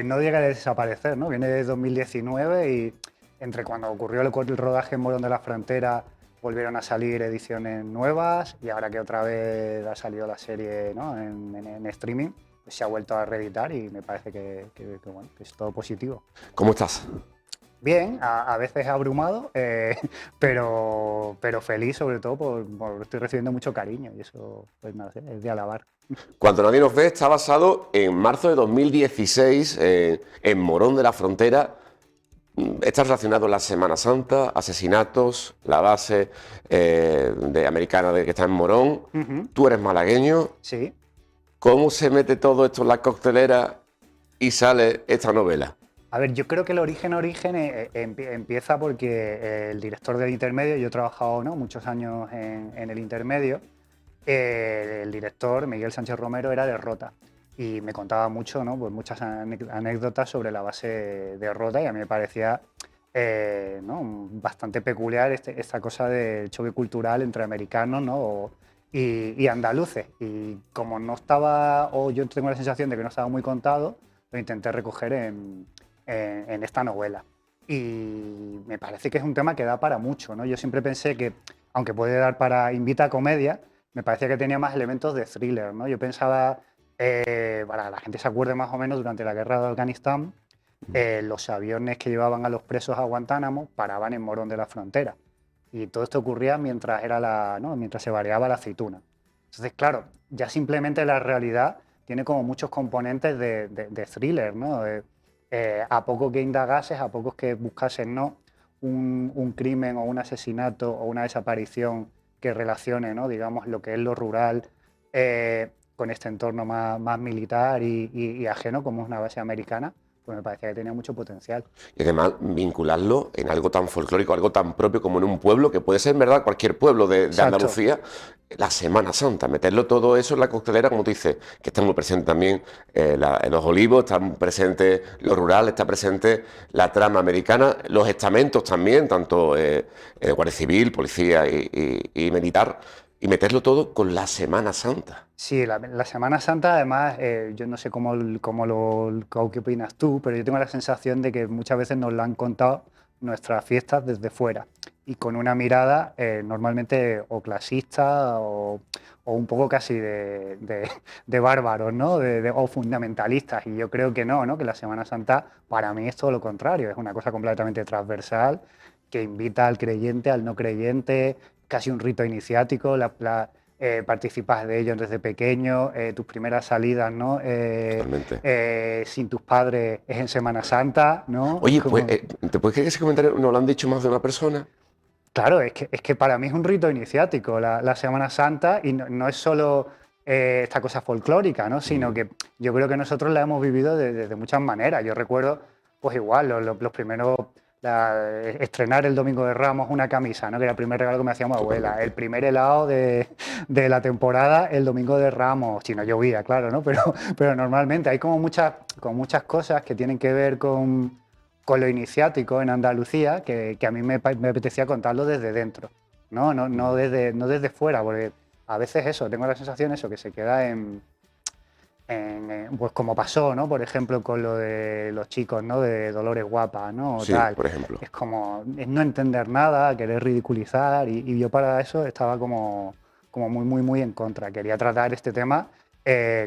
Speaker 6: no llega a desaparecer, ¿no? Viene de 2019 y entre cuando ocurrió el rodaje en Morón de la Frontera, volvieron a salir ediciones nuevas y ahora que otra vez ha salido la serie, ¿no? en streaming, pues se ha vuelto a reeditar y me parece que bueno, que es todo positivo.
Speaker 5: ¿Cómo estás?
Speaker 6: Bien, a veces abrumado, pero feliz sobre todo por estoy recibiendo mucho cariño y eso pues nada, es de alabar.
Speaker 5: Cuando nadie nos ve está basado en marzo de 2016 en Morón de la Frontera. Está relacionado la Semana Santa, asesinatos, la base de americana que está en Morón. Tú eres malagueño.
Speaker 6: Sí.
Speaker 5: ¿Cómo se mete todo esto en la coctelera y sale esta novela?
Speaker 6: A ver, yo creo que el origen empieza porque el director del Intermedio, yo he trabajado, ¿no?, muchos años en el Intermedio, el director, Miguel Sánchez Romero, era de Rota y me contaba mucho, ¿no?, pues muchas anécdotas sobre la base de Rota y a mí me parecía ¿no? Bastante peculiar esta cosa del choque cultural entre americanos, ¿no? y andaluces. Y como no estaba, o yo tengo la sensación de que no estaba muy contado, lo intenté recoger en esta novela. Y me parece que es un tema que da para mucho, ¿no? Yo siempre pensé que, aunque puede dar para invita a comedia, me parecía que tenía más elementos de thriller, ¿no? Yo pensaba, para que la gente se acuerde más o menos, durante la guerra de Afganistán, los aviones que llevaban a los presos a Guantánamo paraban en Morón de la Frontera. Y todo esto ocurría mientras, ¿no? mientras se variaba la aceituna. Entonces, claro, ya simplemente la realidad tiene como muchos componentes de thriller, ¿no? A poco que indagases, a poco que buscases, ¿no? un crimen o un asesinato o una desaparición que relacione, ¿no? digamos, lo que es lo rural con este entorno más militar y ajeno, como es una base americana, pues me parecía que tenía mucho potencial.
Speaker 5: Y además vincularlo en algo tan folclórico, algo tan propio como en un pueblo, que puede ser en verdad cualquier pueblo de Andalucía, la Semana Santa, meterlo todo eso en la coctelera, como tú dices, que está muy presente también los olivos, está muy presente lo rural, está presente la trama americana, los estamentos también, tanto Guardia Civil, policía y militar, y meterlo todo con la Semana Santa.
Speaker 6: Sí, la Semana Santa, además, yo no sé qué opinas tú, pero yo tengo la sensación de que muchas veces nos lo han contado nuestras fiestas desde fuera y con una mirada normalmente o clasista o un poco casi de bárbaros, ¿no? O fundamentalistas. Y yo creo que no, que la Semana Santa para mí es todo lo contrario, es una cosa completamente transversal que invita al creyente, al no creyente, casi un rito iniciático, participas de ello desde pequeño, tus primeras salidas, ¿no? Sin tus padres es en Semana Santa, ¿no?
Speaker 5: Oye, pues, ¿te puedes creer que ese comentario nos lo han dicho más de una persona?
Speaker 6: Claro, es que para mí es un rito iniciático la Semana Santa y no es solo esta cosa folclórica, ¿no? Sino que yo creo que nosotros la hemos vivido de muchas maneras. Yo recuerdo, pues igual, los primeros... estrenar el Domingo de Ramos una camisa, ¿no? Que era el primer regalo que me hacía mi abuela. El primer helado de la temporada, el Domingo de Ramos, si no llovía, claro, ¿no? Pero normalmente hay como muchas cosas que tienen que ver con lo iniciático en Andalucía que a mí me apetecía contarlo desde dentro, no desde fuera, porque a veces eso, tengo la sensación eso, que se queda pues como pasó, ¿no? Por ejemplo, con lo de los chicos, ¿no? De Dolores Guapa, ¿no?
Speaker 5: Sí,
Speaker 6: tal.
Speaker 5: por ejemplo.
Speaker 6: Es como no entender nada, querer ridiculizar y yo para eso estaba como muy en contra. Quería tratar este tema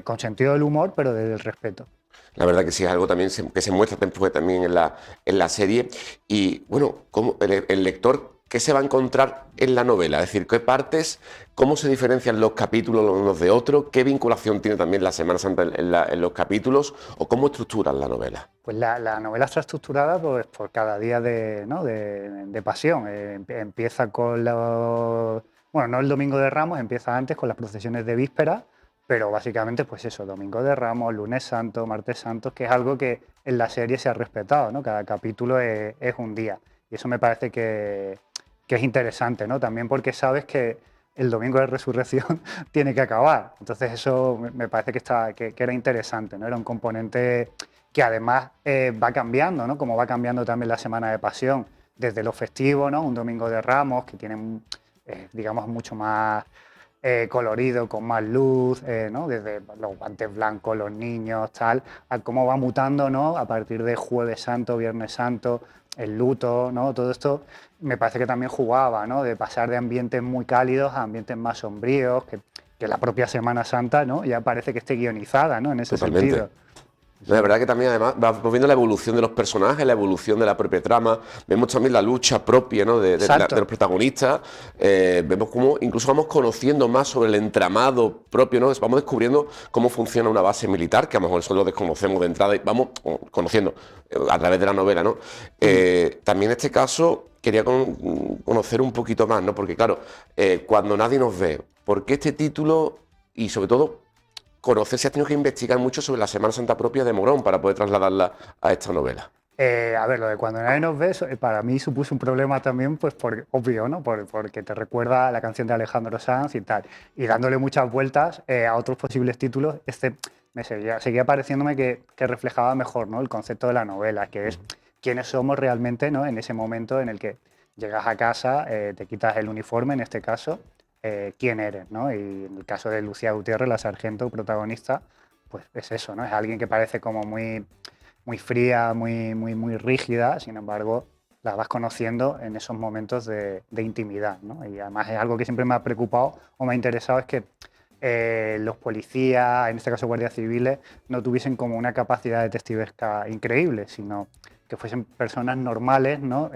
Speaker 6: con sentido del humor, pero desde el respeto.
Speaker 5: La verdad que sí, es algo también que se muestra después también en la serie. Y bueno, ¿cómo el lector qué se va a encontrar en la novela? Es decir, ¿qué partes, cómo se diferencian los capítulos los unos de otros? ¿Qué vinculación tiene también la Semana Santa en los capítulos? ¿O cómo estructuran la novela?
Speaker 6: Pues la novela está estructurada pues, por cada día de pasión. Empieza con bueno, no el Domingo de Ramos, empieza antes con las procesiones de víspera, pero básicamente pues eso, Domingo de Ramos, Lunes Santo, Martes Santo, que es algo que en la serie se ha respetado, ¿no? Cada capítulo es un día. Y eso me parece que es interesante, ¿no? También porque sabes que el Domingo de Resurrección tiene que acabar. Entonces eso me parece que era interesante, ¿no? Era un componente que además va cambiando, ¿no? Como va cambiando también la Semana de Pasión, desde lo festivo, ¿no? Un Domingo de Ramos que tiene, digamos, mucho más colorido, con más luz, ¿no? Desde los guantes blancos, los niños, tal, a cómo va mutando, ¿no? A partir de Jueves Santo, Viernes Santo, el luto, ¿no? Todo esto me parece que también jugaba, ¿no? De pasar de ambientes muy cálidos a ambientes más sombríos, que la propia Semana Santa, ¿no? Ya parece que esté guionizada, ¿no? En ese sentido.
Speaker 5: La verdad que también además vamos viendo la evolución de los personajes, la evolución de la propia trama, vemos también la lucha propia, ¿no? de los protagonistas, vemos cómo incluso vamos conociendo más sobre el entramado propio, ¿no? Vamos descubriendo cómo funciona una base militar, que a lo mejor solo desconocemos de entrada y vamos conociendo a través de la novela, ¿no? También en este caso quería conocer un poquito más, ¿no? Porque claro, cuando nadie nos ve, ¿por qué este título y sobre todo conocer si has tenido que investigar mucho sobre la Semana Santa propia de Morón para poder trasladarla a esta novela?
Speaker 6: A ver, lo de cuando nadie nos ve, para mí supuso un problema también, pues obvio, ¿no? Porque te recuerda a la canción de Alejandro Sanz y tal. Y dándole muchas vueltas a otros posibles títulos, seguía pareciéndome que reflejaba mejor, ¿no? El concepto de la novela, que es quiénes somos realmente, ¿no? En ese momento en el que llegas a casa, te quitas el uniforme, en este caso, quién eres, ¿no? Y en el caso de Lucía Gutiérrez, la sargento protagonista, pues es eso, ¿no? Es alguien que parece como muy fría, muy rígida, sin embargo, la vas conociendo en esos momentos de intimidad, ¿no? Y además es algo que siempre me ha preocupado o me ha interesado, es que los policías, en este caso guardias civiles, no tuviesen como una capacidad detectivesca increíble, sino que fuesen personas normales, ¿no?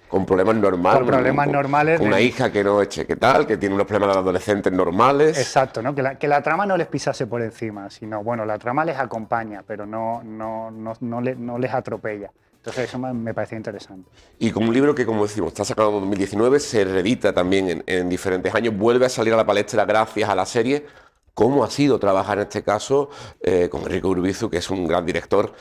Speaker 5: Con problemas normales.
Speaker 6: Con problemas normales.
Speaker 5: Con una hija que no eche, ¿qué tal? Que tiene unos problemas de adolescentes normales.
Speaker 6: Exacto, ¿no? Que la trama no les pisase por encima, sino, bueno, la trama les acompaña, pero no les atropella. Entonces eso me parecía interesante.
Speaker 5: Y con un libro que, como decimos, está sacado en 2019, se reedita también en diferentes años, vuelve a salir a la palestra gracias a la serie. ¿Cómo ha sido trabajar en este caso con Enrique Urbizu, que es un gran director,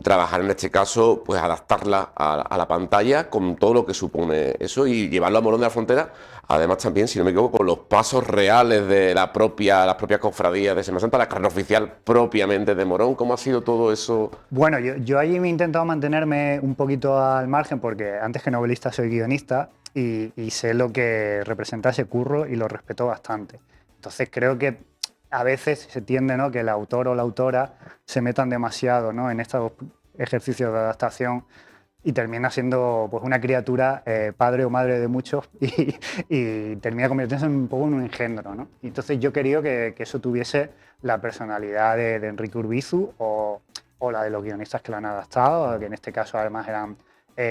Speaker 5: trabajar en este caso, pues adaptarla a la pantalla con todo lo que supone eso y llevarlo a Morón de la Frontera? Además también, si no me equivoco, con los pasos reales de las propias cofradías de Semana Santa, la carrera oficial propiamente de Morón. ¿Cómo ha sido todo eso?
Speaker 6: Bueno, yo allí me he intentado mantenerme un poquito al margen porque antes que novelista soy guionista y sé lo que representa ese curro y lo respeto bastante. Entonces creo que a veces se tiende, ¿no?, que el autor o la autora se metan demasiado, ¿no?, en estos ejercicios de adaptación y termina siendo pues una criatura padre o madre de muchos y termina convirtiéndose un poco en un engendro, ¿no? Y entonces yo quería que eso tuviese la personalidad de Enrique Urbizu o la de los guionistas que lo han adaptado, que en este caso además eran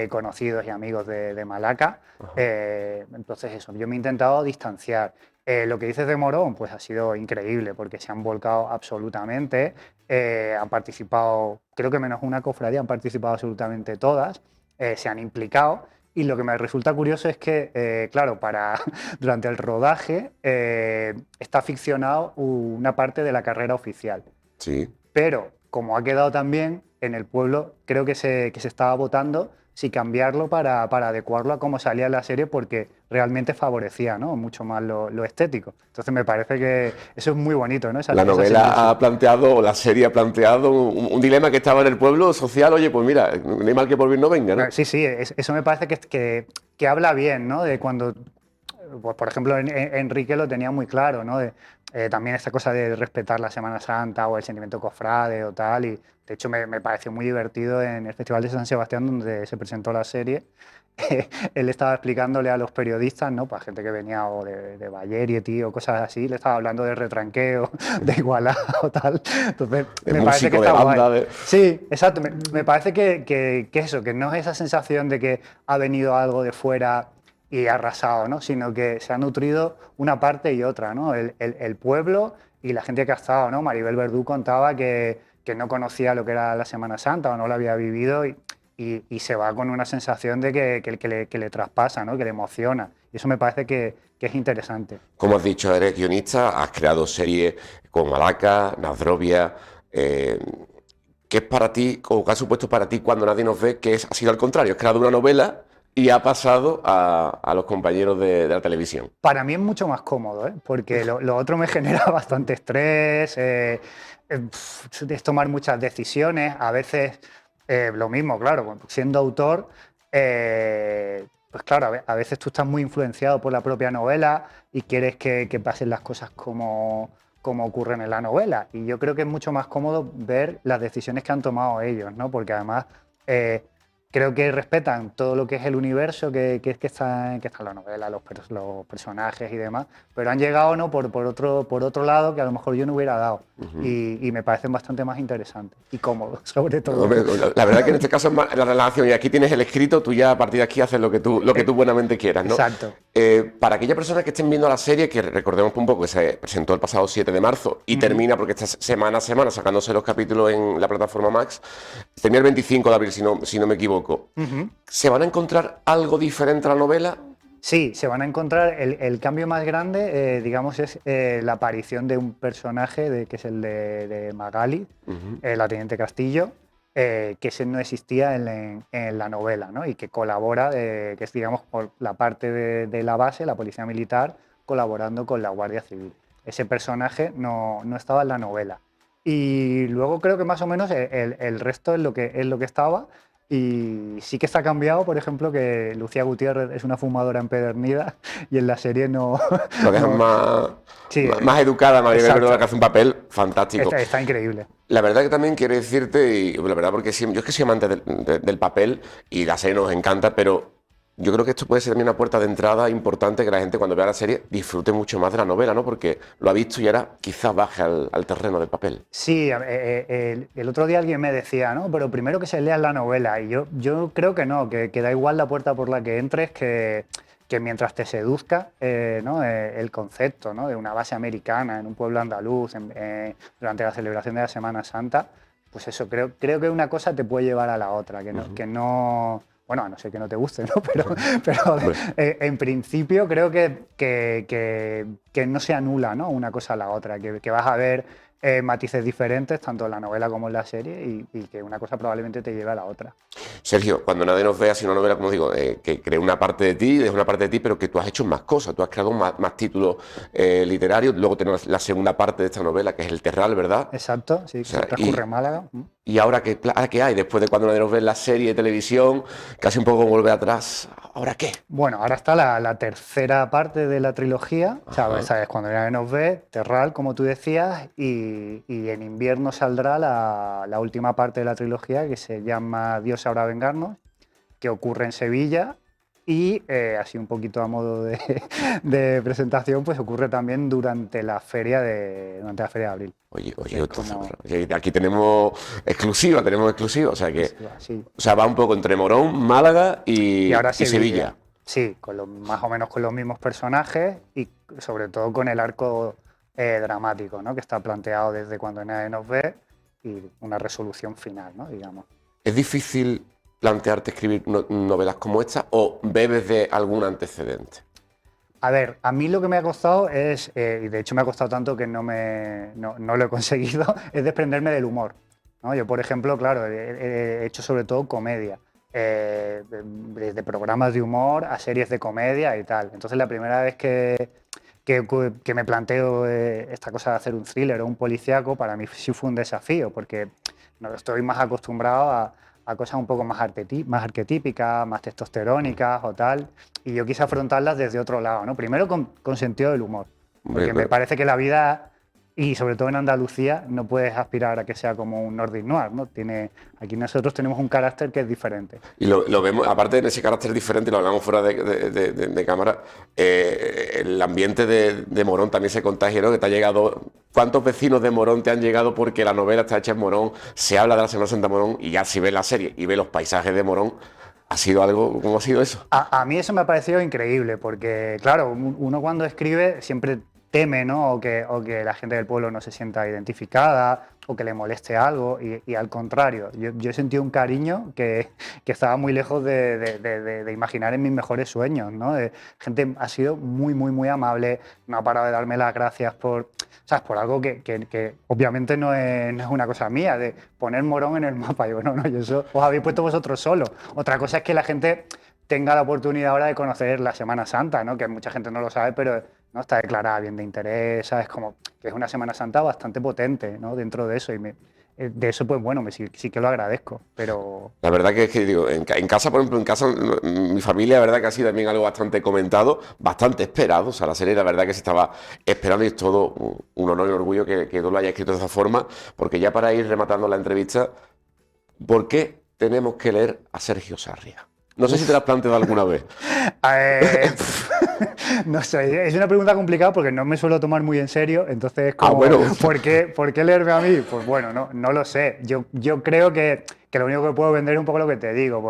Speaker 6: conocidos y amigos de Malaca. Entonces eso, yo me he intentado distanciar. Lo que dices de Morón, pues ha sido increíble porque se han volcado absolutamente, han participado, creo que menos una cofradía, han participado absolutamente todas, se han implicado y lo que me resulta curioso es que, claro, durante el rodaje está ficcionado una parte de la carrera oficial.
Speaker 5: Sí.
Speaker 6: Pero como ha quedado también en el pueblo, creo que se estaba votando si cambiarlo para adecuarlo a cómo salía la serie porque realmente favorecía, ¿no?, mucho más lo estético. Entonces me parece que eso es muy bonito, ¿no?
Speaker 5: La novela ha planteado, o la serie ha planteado un dilema que estaba en el pueblo social. Oye, pues mira, no hay mal que por bien no venga, ¿no?
Speaker 6: Sí, eso me parece que habla bien, ¿no? De cuando, pues, por ejemplo, Enrique lo tenía muy claro, ¿no? También esta cosa de respetar la Semana Santa o el sentimiento cofrade o tal, y de hecho me pareció muy divertido en el Festival de San Sebastián donde se presentó la serie. Él estaba explicándole a los periodistas, ¿no?, para gente que venía o de Vallerie, o cosas así, le estaba hablando de retranqueo, de igualada o tal. Entonces, me parece que está guay. Sí, exacto. Me parece que eso, que no es esa sensación de que ha venido algo de fuera y arrasado, ¿no?, sino que se ha nutrido una parte y otra, ¿no? El pueblo y la gente que ha estado, ¿no? Maribel Verdú contaba que no conocía lo que era la Semana Santa o no la había vivido y se va con una sensación de que le traspasa, ¿no?, que le emociona. Y eso me parece que es interesante.
Speaker 5: Como has dicho, eres guionista, has creado series con Malaca, Nasdrovia. ¿Qué es para ti, o qué ha supuesto para ti Cuando nadie nos ve, que ha sido al contrario? Has creado una novela y ha pasado a los compañeros de la televisión.
Speaker 6: Para mí es mucho más cómodo, ¿eh?, porque lo otro me genera bastante estrés, es tomar muchas decisiones, a veces lo mismo, claro, siendo autor, pues claro, a veces tú estás muy influenciado por la propia novela y quieres que pasen las cosas como ocurren en la novela, y yo creo que es mucho más cómodo ver las decisiones que han tomado ellos, ¿no?, porque además creo que respetan todo lo que es el universo que está en la novela, los personajes y demás, pero han llegado, ¿no?, por otro lado que a lo mejor yo no hubiera dado. Y me parecen bastante más interesantes y cómodos, sobre todo.
Speaker 5: Hombre, la verdad es que en este caso es más la relación, y aquí tienes el escrito, tú ya a partir de aquí haces lo que tú buenamente quieras, ¿no?
Speaker 6: Exacto.
Speaker 5: Para aquellas personas que estén viendo la serie, que recordemos un poco que se presentó el pasado 7 de marzo y termina, porque esta semana a semana sacándose los capítulos en la plataforma Max, termina el 25 de abril, si no me equivoco. ¿Se van a encontrar algo diferente a la novela?
Speaker 6: Sí, se van a encontrar. El cambio más grande, digamos, es la aparición de un personaje que es el de Magali, la Teniente Castillo, que ese no existía en la novela, ¿no?, y que colabora, que es, digamos, por la parte de la base, la policía militar, colaborando con la Guardia Civil. Ese personaje no estaba en la novela. Y luego creo que más o menos el resto es lo que estaba. Y sí que está cambiado, por ejemplo, que Lucía Gutiérrez es una fumadora empedernida y en la serie no...
Speaker 5: Lo dejan
Speaker 6: Sí,
Speaker 5: más educada, Maribel
Speaker 6: exacto.
Speaker 5: Verdú, que hace un papel fantástico.
Speaker 6: Está increíble.
Speaker 5: La verdad que también quiero decirte, y la verdad porque yo es que soy amante del papel y la serie nos encanta, pero yo creo que esto puede ser también una puerta de entrada importante que la gente cuando vea la serie disfrute mucho más de la novela, ¿no? Porque lo ha visto y ahora quizás baje al terreno del papel.
Speaker 6: Sí, el otro día alguien me decía, ¿no? Pero primero que se lea la novela. Y yo creo que no, que da igual la puerta por la que entres, que mientras te seduzca ¿no? El concepto, ¿no? De una base americana en un pueblo andaluz durante la celebración de la Semana Santa, pues eso, creo que una cosa te puede llevar a la otra, que no bueno, a no ser que no te guste, ¿no? Pero en principio creo que no se anula, ¿no? Una cosa a la otra, que vas a ver matices diferentes, tanto en la novela como en la serie, y que una cosa probablemente te lleve a la otra.
Speaker 5: Sergio, cuando nadie nos vea, si una novela, como digo, que cree una parte de ti, es una parte de ti, pero que tú has hecho más cosas, tú has creado más títulos literarios, luego tenemos la segunda parte de esta novela, que es El Terral, ¿verdad?
Speaker 6: Exacto, sí, que transcurre en Málaga.
Speaker 5: ¿Y ahora qué hay? Después de cuando nadie nos ve en la serie de televisión, casi un poco como volver atrás, ¿ahora qué?
Speaker 6: Bueno, ahora está la tercera parte de la trilogía, ¿sabes? Cuando nadie nos ve, Terral, como tú decías, y en invierno saldrá la última parte de la trilogía, que se llama Dios sabrá vengarnos, que ocurre en Sevilla, y así un poquito a modo de presentación, pues ocurre también durante la feria de abril.
Speaker 5: Oye,
Speaker 6: como...
Speaker 5: aquí tenemos exclusiva, o sea que
Speaker 6: Sí.
Speaker 5: o sea, va un poco entre Morón, Málaga y
Speaker 6: ahora
Speaker 5: Sevilla.
Speaker 6: Sí, más o menos con los mismos personajes y sobre todo con el arco dramático, ¿no? Que está planteado desde cuando nadie nos ve y una resolución final, ¿no? Digamos.
Speaker 5: ¿Es difícil plantearte escribir novelas como esta o bebes de algún antecedente?
Speaker 6: A ver, a mí lo que me ha costado es, y de hecho me ha costado tanto que no lo he conseguido, es desprenderme del humor, ¿no? Yo, por ejemplo, claro, he hecho sobre todo comedia, desde programas de humor a series de comedia y tal. Entonces la primera vez que me planteo esta cosa de hacer un thriller o un policíaco, para mí sí fue un desafío, porque no estoy más acostumbrado a cosas un poco más arquetípicas, más testosterónicas o tal, y yo quise afrontarlas desde otro lado, ¿no? Primero con sentido del humor, porque me parece que la vida, y sobre todo en Andalucía, no puedes aspirar a que sea como un Nordic Noir, ¿no? Aquí nosotros tenemos un carácter que es diferente.
Speaker 5: Y lo vemos, aparte de ese carácter diferente, lo hablamos fuera de cámara, el ambiente de Morón también se contagia, ¿no? Que te ha llegado... ¿Cuántos vecinos de Morón te han llegado porque la novela está hecha en Morón, se habla de la Semana Santa de Morón y ya si ves la serie y ves los paisajes de Morón, ¿ha sido algo? ¿Cómo ha sido eso?
Speaker 6: A mí eso me ha parecido increíble porque, claro, uno cuando escribe siempre teme, ¿no? O que la gente del pueblo no se sienta identificada o que le moleste algo y al contrario, yo he sentido un cariño que estaba muy lejos de imaginar en mis mejores sueños, ¿no? Gente ha sido muy, muy, muy amable, no ha parado de darme las gracias por algo que obviamente no es una cosa mía, de poner Morón en el mapa. Y bueno, no, y eso os habéis puesto vosotros solos. Otra cosa es que la gente tenga la oportunidad ahora de conocer la Semana Santa, ¿no? Que mucha gente no lo sabe, pero no está declarada bien de interés, ¿sabes? Como que es una Semana Santa bastante potente, ¿no? Dentro de eso, y de eso, pues bueno, sí que lo agradezco, pero...
Speaker 5: La verdad que es que digo, en casa, por ejemplo, mi familia, la verdad que ha sido también algo bastante comentado, bastante esperado, o sea, la serie la verdad que se estaba esperando y es todo un honor y un orgullo que tú lo hayas escrito de esa forma, porque ya para ir rematando la entrevista, ¿por qué tenemos que leer a Sergio Sarria? No sé si te lo has planteado alguna vez.
Speaker 6: No sé, es una pregunta complicada porque no me suelo tomar muy en serio, entonces como,
Speaker 5: bueno.
Speaker 6: ¿por qué leerme a mí? Pues bueno, no lo sé. Yo creo que lo único que puedo vender es un poco lo que te digo.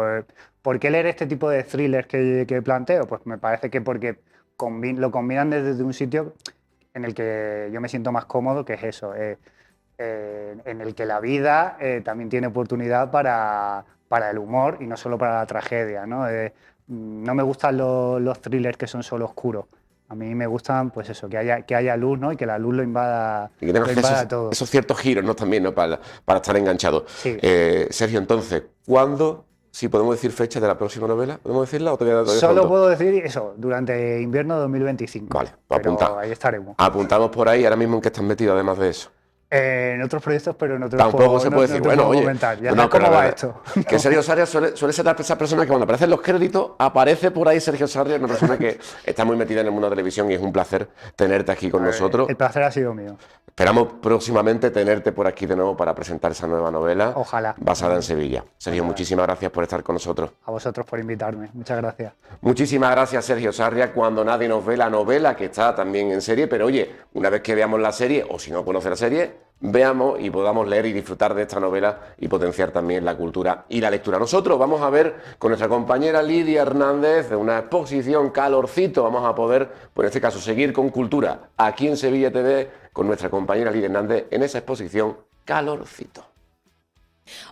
Speaker 6: ¿Por qué leer este tipo de thrillers que planteo? Pues me parece que porque lo combinan desde un sitio en el que yo me siento más cómodo, que es eso, en el que la vida también tiene oportunidad para el humor y no solo para la tragedia, ¿no? No me gustan los thrillers que son solo oscuros. A mí me gustan, pues eso, que haya luz, ¿no? Y que la luz lo invada,
Speaker 5: Y que tengas
Speaker 6: todo.
Speaker 5: esos ciertos giros, ¿no? También, ¿no? Para estar enganchado.
Speaker 6: Sí.
Speaker 5: Sergio, entonces, ¿cuándo, si podemos decir fecha de la próxima novela? ¿Podemos decirla o todavía
Speaker 6: Solo puedo decir eso, durante invierno 2025.
Speaker 5: Vale, pues
Speaker 6: pero ahí estaremos.
Speaker 5: Apuntamos por ahí, ahora mismo en qué estás metido, además de eso.
Speaker 6: En otros proyectos, pero no te lo
Speaker 5: Tampoco
Speaker 6: puedo,
Speaker 5: se puede
Speaker 6: no
Speaker 5: decir,
Speaker 6: te
Speaker 5: bueno,
Speaker 6: puedo
Speaker 5: oye,
Speaker 6: comentar. Ya
Speaker 5: no,
Speaker 6: sabes
Speaker 5: pero
Speaker 6: cómo
Speaker 5: la
Speaker 6: va
Speaker 5: verdad,
Speaker 6: esto.
Speaker 5: que Sergio Sarria suele ser esa persona que cuando aparecen los créditos, aparece por ahí Sergio Sarria, una persona que está muy metida en el mundo de la televisión y es un placer tenerte aquí con nosotros.
Speaker 6: El placer ha sido mío.
Speaker 5: Esperamos próximamente tenerte por aquí de nuevo para presentar esa nueva novela.
Speaker 6: Ojalá.
Speaker 5: Basada en Sevilla. Sergio, muchísimas gracias por estar con nosotros.
Speaker 6: A vosotros por invitarme. Muchas gracias.
Speaker 5: Muchísimas gracias, Sergio Sarria. Cuando nadie nos ve, la novela, que está también en serie, pero oye, una vez que veamos la serie, o si no conoce la serie, veamos y podamos leer y disfrutar de esta novela y potenciar también la cultura y la lectura. Nosotros vamos a ver con nuestra compañera Lidia Hernández una exposición Calorcito. Vamos a poder, pues en este caso, seguir con cultura aquí en Sevilla TV con nuestra compañera Lidia Hernández en esa exposición Calorcito.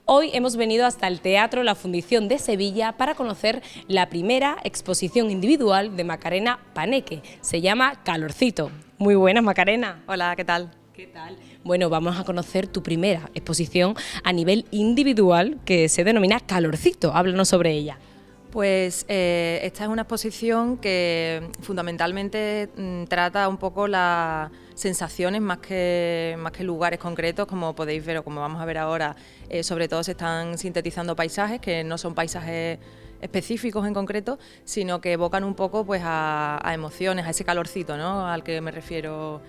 Speaker 3: Hoy hemos venido hasta el Teatro La Fundición de Sevilla para conocer la primera exposición individual de Macarena Paneque. Se llama Calorcito. Muy buenas, Macarena.
Speaker 7: Hola, ¿qué tal?
Speaker 3: ¿Qué tal? Bueno, vamos a conocer tu primera exposición a nivel individual que se denomina Calorcito. Háblanos sobre ella.
Speaker 7: Pues esta es una exposición que fundamentalmente trata un poco las sensaciones más que lugares concretos, como podéis ver o como vamos a ver ahora. Sobre todo se están sintetizando paisajes que no son paisajes específicos en concreto, sino que evocan un poco pues a emociones, a ese calorcito, ¿no?, al que me refiero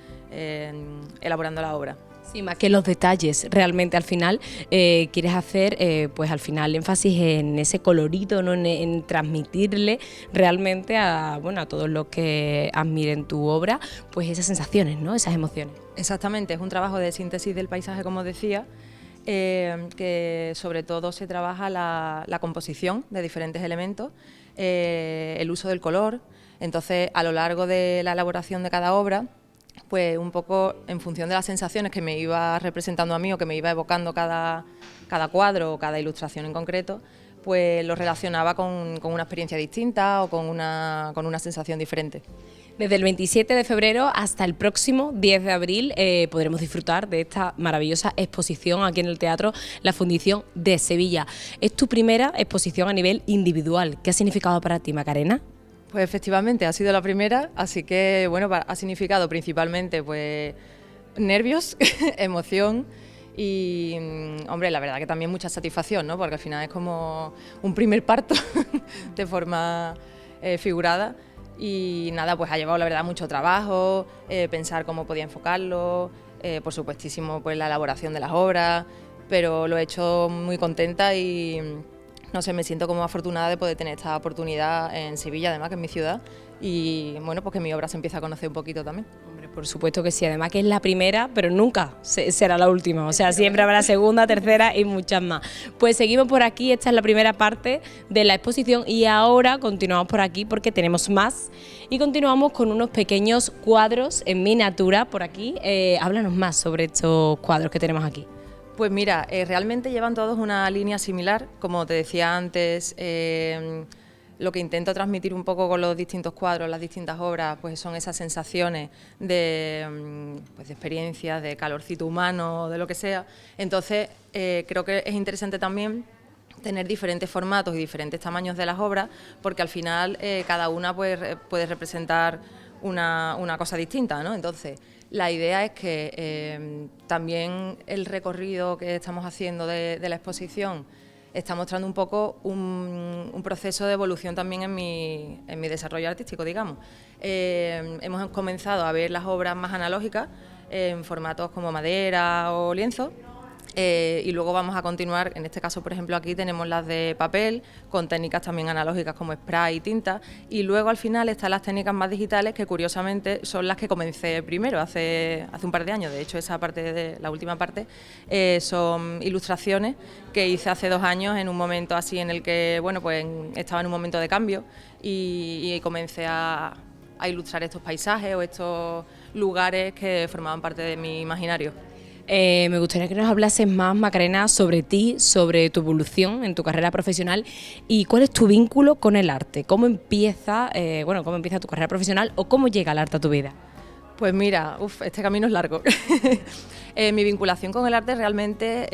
Speaker 7: elaborando la obra.
Speaker 3: Sí, más que los detalles, realmente al final quieres hacer pues al final énfasis en ese colorido, ¿no?, en transmitirle realmente a todos los que admiren tu obra, pues esas sensaciones, ¿no?, esas emociones.
Speaker 7: Exactamente, es un trabajo de síntesis del paisaje, como decía, que sobre todo se trabaja la composición de diferentes elementos, el uso del color. Entonces, a lo largo de la elaboración de cada obra, pues un poco en función de las sensaciones que me iba representando a mí o que me iba evocando cada cuadro o cada ilustración en concreto, pues lo relacionaba con una experiencia distinta o con una sensación diferente.
Speaker 3: Desde el 27 de febrero hasta el próximo 10 de abril podremos disfrutar de esta maravillosa exposición aquí en el Teatro La Fundición de Sevilla. Es tu primera exposición a nivel individual. ¿Qué ha significado para ti, Macarena?
Speaker 7: Pues efectivamente ha sido la primera, así que bueno, ha significado principalmente pues nervios, emoción y hombre, la verdad que también mucha satisfacción, ¿no?, porque al final es como un primer parto de forma figurada. Y nada, pues ha llevado la verdad mucho trabajo, pensar cómo podía enfocarlo, por supuestísimo pues la elaboración de las obras, pero lo he hecho muy contenta y no sé, me siento como afortunada de poder tener esta oportunidad en Sevilla, además que es mi ciudad, y bueno, pues que mi obra se empieza a conocer un poquito también.
Speaker 3: Hombre, por supuesto que sí, además que es la primera, pero nunca será la última, o sea, siempre habrá segunda, tercera y muchas más. Pues seguimos por aquí, esta es la primera parte de la exposición y ahora continuamos por aquí porque tenemos más y continuamos con unos pequeños cuadros en miniatura por aquí. Háblanos más sobre estos cuadros que tenemos aquí.
Speaker 7: Pues mira, realmente llevan todos una línea similar, como te decía antes. Lo que intento transmitir un poco con los distintos cuadros, las distintas obras, pues son esas sensaciones de experiencias, de calorcito humano, de lo que sea. Entonces, creo que es interesante también tener diferentes formatos y diferentes tamaños de las obras, porque al final cada una pues, puede representar una cosa distinta, ¿no? Entonces, la idea es que también el recorrido que estamos haciendo de la exposición está mostrando un poco un proceso de evolución también en mi desarrollo artístico, digamos. Hemos comenzado a ver las obras más analógicas en formatos como madera o lienzo. Y luego vamos a continuar, en este caso por ejemplo aquí tenemos las de papel, con técnicas también analógicas como spray y tinta, y luego al final están las técnicas más digitales que curiosamente son las que comencé primero, hace un par de años. De hecho esa parte de la última parte son ilustraciones que hice hace 2 años en un momento así en el que bueno pues estaba en un momento de cambio y comencé a ilustrar estos paisajes o estos lugares que formaban parte de mi imaginario.
Speaker 3: Me gustaría que nos hablases más, Macarena, sobre ti, sobre tu evolución en tu carrera profesional y cuál es tu vínculo con el arte. ¿Cómo empieza tu carrera profesional o cómo llega el arte a tu vida?
Speaker 7: Pues mira, este camino es largo. Mi vinculación con el arte realmente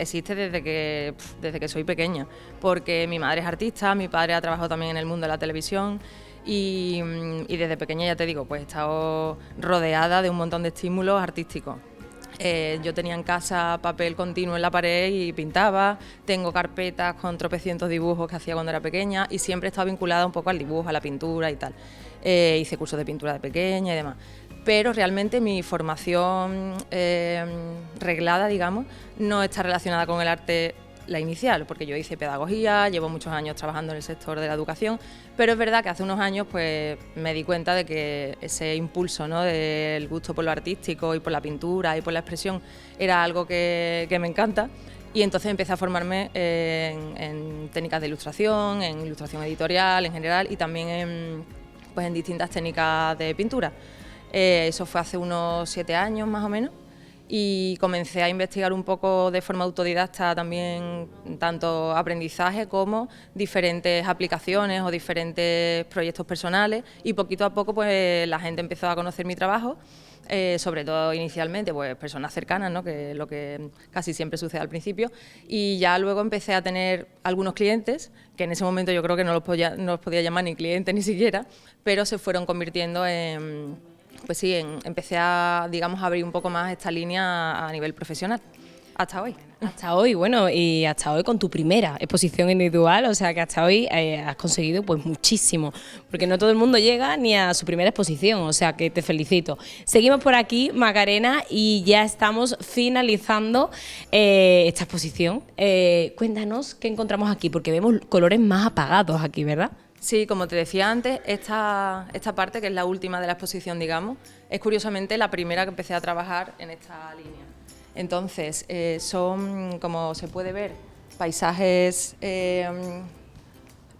Speaker 7: existe desde que soy pequeña, porque mi madre es artista, mi padre ha trabajado también en el mundo de la televisión y desde pequeña, ya te digo, pues he estado rodeada de un montón de estímulos artísticos. Yo tenía en casa papel continuo en la pared y pintaba, tengo carpetas con tropecientos dibujos que hacía cuando era pequeña y siempre he estado vinculada un poco al dibujo, a la pintura y tal. Hice cursos de pintura de pequeña y demás. Pero realmente mi formación reglada, digamos, no está relacionada con el arte, la inicial, porque yo hice pedagogía, llevo muchos años trabajando en el sector de la educación, pero es verdad que hace unos años pues me di cuenta de que ese impulso, ¿no?, del gusto por lo artístico y por la pintura y por la expresión era algo que me encanta, y entonces empecé a formarme en técnicas de ilustración, en ilustración editorial en general y también en distintas técnicas de pintura. Eso fue hace unos 7 años más o menos. Y comencé a investigar un poco de forma autodidacta también tanto aprendizaje como diferentes aplicaciones o diferentes proyectos personales, y poquito a poco pues la gente empezó a conocer mi trabajo, sobre todo inicialmente pues personas cercanas, ¿no?, que es lo que casi siempre sucede al principio, y ya luego empecé a tener algunos clientes que en ese momento yo creo que no los podía llamar ni clientes ni siquiera, pero se fueron convirtiendo en... Pues sí, empecé a, digamos, a abrir un poco más esta línea a nivel profesional, hasta hoy.
Speaker 3: Hasta hoy, bueno, y hasta hoy con tu primera exposición individual, o sea que hasta hoy has conseguido pues muchísimo, porque no todo el mundo llega ni a su primera exposición, o sea que te felicito. Seguimos por aquí, Macarena, y ya estamos finalizando esta exposición. Cuéntanos qué encontramos aquí, porque vemos colores más apagados aquí, ¿verdad?
Speaker 7: Sí, como te decía antes, esta parte, que es la última de la exposición, digamos, es curiosamente la primera que empecé a trabajar en esta línea. Entonces, son, como se puede ver, paisajes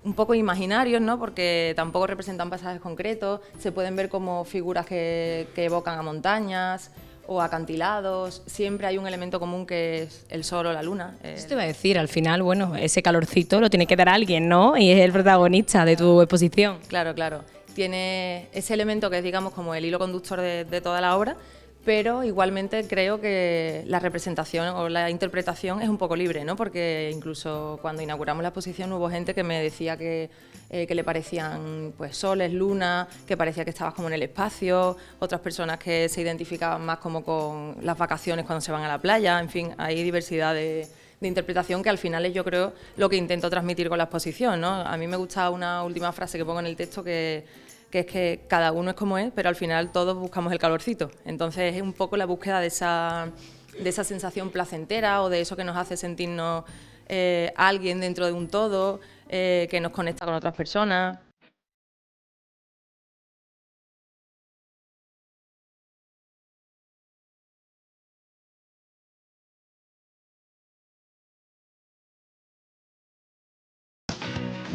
Speaker 7: un poco imaginarios, ¿no?, porque tampoco representan paisajes concretos, se pueden ver como figuras que evocan a montañas o acantilados, siempre hay un elemento común que es el sol o la luna.
Speaker 3: Eso te iba a decir, al final, bueno, ese calorcito lo tiene que dar alguien, ¿no? Y es el protagonista de tu exposición.
Speaker 7: Claro, claro. Tiene ese elemento que es, digamos, como el hilo conductor de toda la obra, pero igualmente creo que la representación o la interpretación es un poco libre, ¿no?, porque incluso cuando inauguramos la exposición hubo gente que me decía que le parecían pues soles, lunas, que parecía que estabas como en el espacio, otras personas que se identificaban más como con las vacaciones cuando se van a la playa, en fin, hay diversidad de interpretación que al final es, yo creo, lo que intento transmitir con la exposición, ¿no? A mí me gusta una última frase que pongo en el texto que es que cada uno es como es, pero al final todos buscamos el calorcito. Entonces es un poco la búsqueda de esa sensación placentera o de eso que nos hace sentirnos alguien dentro de un todo, que nos conecta con otras personas.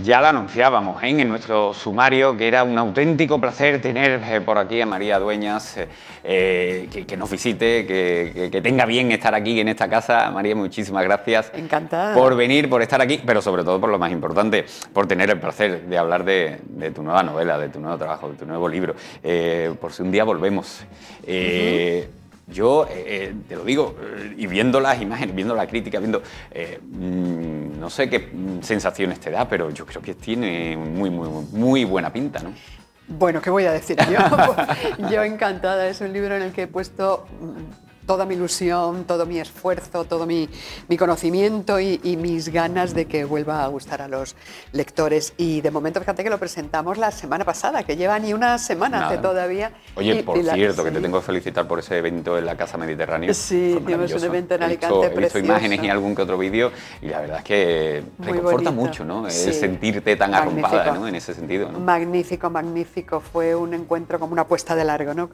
Speaker 1: Ya lo anunciábamos en nuestro sumario, que era un auténtico placer tener por aquí a María Dueñas, que nos visite, que tenga bien estar aquí en esta casa. María, muchísimas gracias.
Speaker 8: Encantada.
Speaker 1: Por venir, por estar aquí, pero sobre todo por lo más importante, por tener el placer de hablar de tu nueva novela, de tu nuevo trabajo, de tu nuevo libro. Por si un día volvemos. Yo te lo digo, y viendo las imágenes, viendo la crítica, no sé qué sensaciones te da, pero yo creo que tiene muy buena pinta, ¿no?
Speaker 8: Bueno, ¿qué voy a decir yo? Yo encantada, es un libro en el que he puesto toda mi ilusión, todo mi esfuerzo, todo mi conocimiento y mis ganas de que vuelva a gustar a los lectores. Y de momento, fíjate que lo presentamos la semana pasada, que lleva ni una semana hace todavía.
Speaker 1: Oye, por cierto, que te tengo que felicitar por ese evento en la Casa Mediterránea.
Speaker 8: Sí, tuvimos un evento en Alicante precioso.
Speaker 1: He visto imágenes y algún que otro vídeo y la verdad es que reconforta mucho, ¿no? Sí. Es sentirte tan arropada, ¿no?, en ese sentido, ¿no?
Speaker 8: Magnífico, magnífico. Fue un encuentro como una apuesta de largo, ¿no?,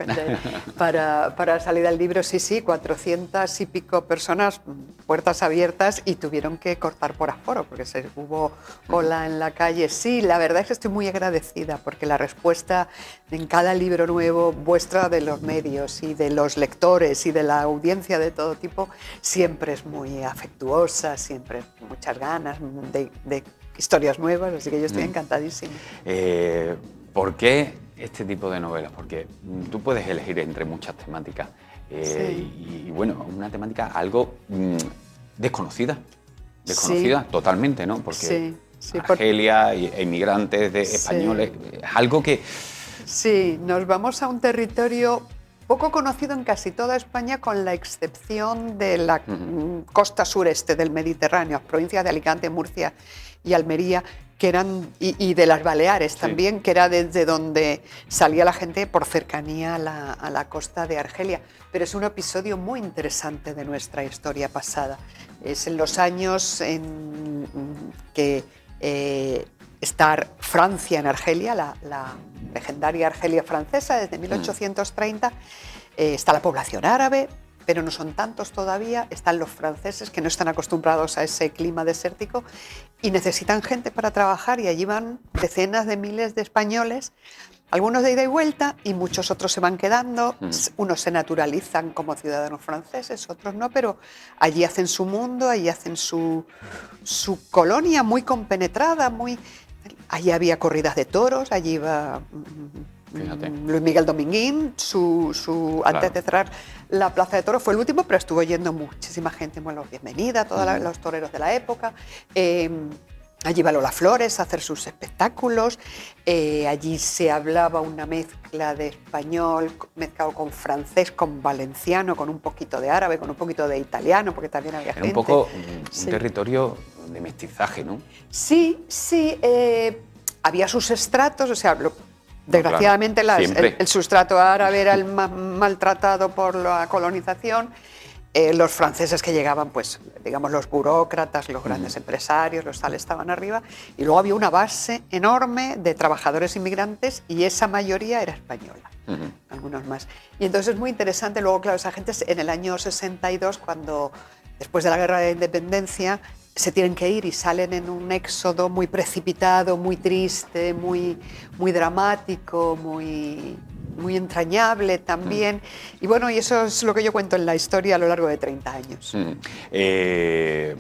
Speaker 8: para salir al libro. Sí, 400 y pico personas, puertas abiertas, y tuvieron que cortar por aforo porque hubo cola en la calle. Sí, la verdad es que estoy muy agradecida porque la respuesta en cada libro nuevo vuestra, de los medios y de los lectores y de la audiencia de todo tipo, siempre es muy afectuosa, siempre muchas ganas de historias nuevas, así que yo estoy encantadísima.
Speaker 1: ¿Por qué este tipo de novelas? Porque tú puedes elegir entre muchas temáticas. Sí. Y bueno, una temática algo desconocida sí. Totalmente, ¿no? Porque Argelia, inmigrantes españoles, es algo que...
Speaker 8: Sí, nos vamos a un territorio poco conocido en casi toda España, con la excepción de la costa sureste del Mediterráneo, las provincias de Alicante, Murcia y Almería, que eran, y de las Baleares también, que era desde donde salía la gente por cercanía a la costa de Argelia. Pero es un episodio muy interesante de nuestra historia pasada. Es en los años en que está Francia en Argelia, la legendaria Argelia francesa, desde 1830. Está la población árabe, pero no son tantos todavía. Están los franceses, que no están acostumbrados a ese clima desértico y necesitan gente para trabajar, y allí van decenas de miles de españoles, algunos de ida y vuelta, y muchos otros se van quedando. Unos se naturalizan como ciudadanos franceses, otros no, pero allí hacen su mundo, allí hacen su colonia muy compenetrada, allí había corridas de toros, allí iba Luis Miguel Dominguín, antes de cerrar la Plaza de Toros, fue el último, pero estuvo yendo muchísima gente, bueno, bienvenida, todos los toreros de la época. Allí iba Lola Flores a hacer sus espectáculos. Allí se hablaba una mezcla de español mezclado con francés, con valenciano, con un poquito de árabe, con un poquito de italiano, porque también había gente.
Speaker 1: Era un poco un territorio de mestizaje, ¿no?
Speaker 8: Sí, había sus estratos, o sea, desgraciadamente el sustrato árabe era el más maltratado por la colonización. Los franceses que llegaban, pues, digamos, los burócratas, los grandes empresarios, los tales estaban arriba, y luego había una base enorme de trabajadores inmigrantes, y esa mayoría era española, algunos más. Y entonces es muy interesante. Luego, claro, esa gente en el año 62, cuando después de la Guerra de Independencia se tienen que ir y salen en un éxodo muy precipitado, muy triste, muy dramático, muy entrañable también. Y bueno, y eso es lo que yo cuento en la historia a lo largo de 30 años.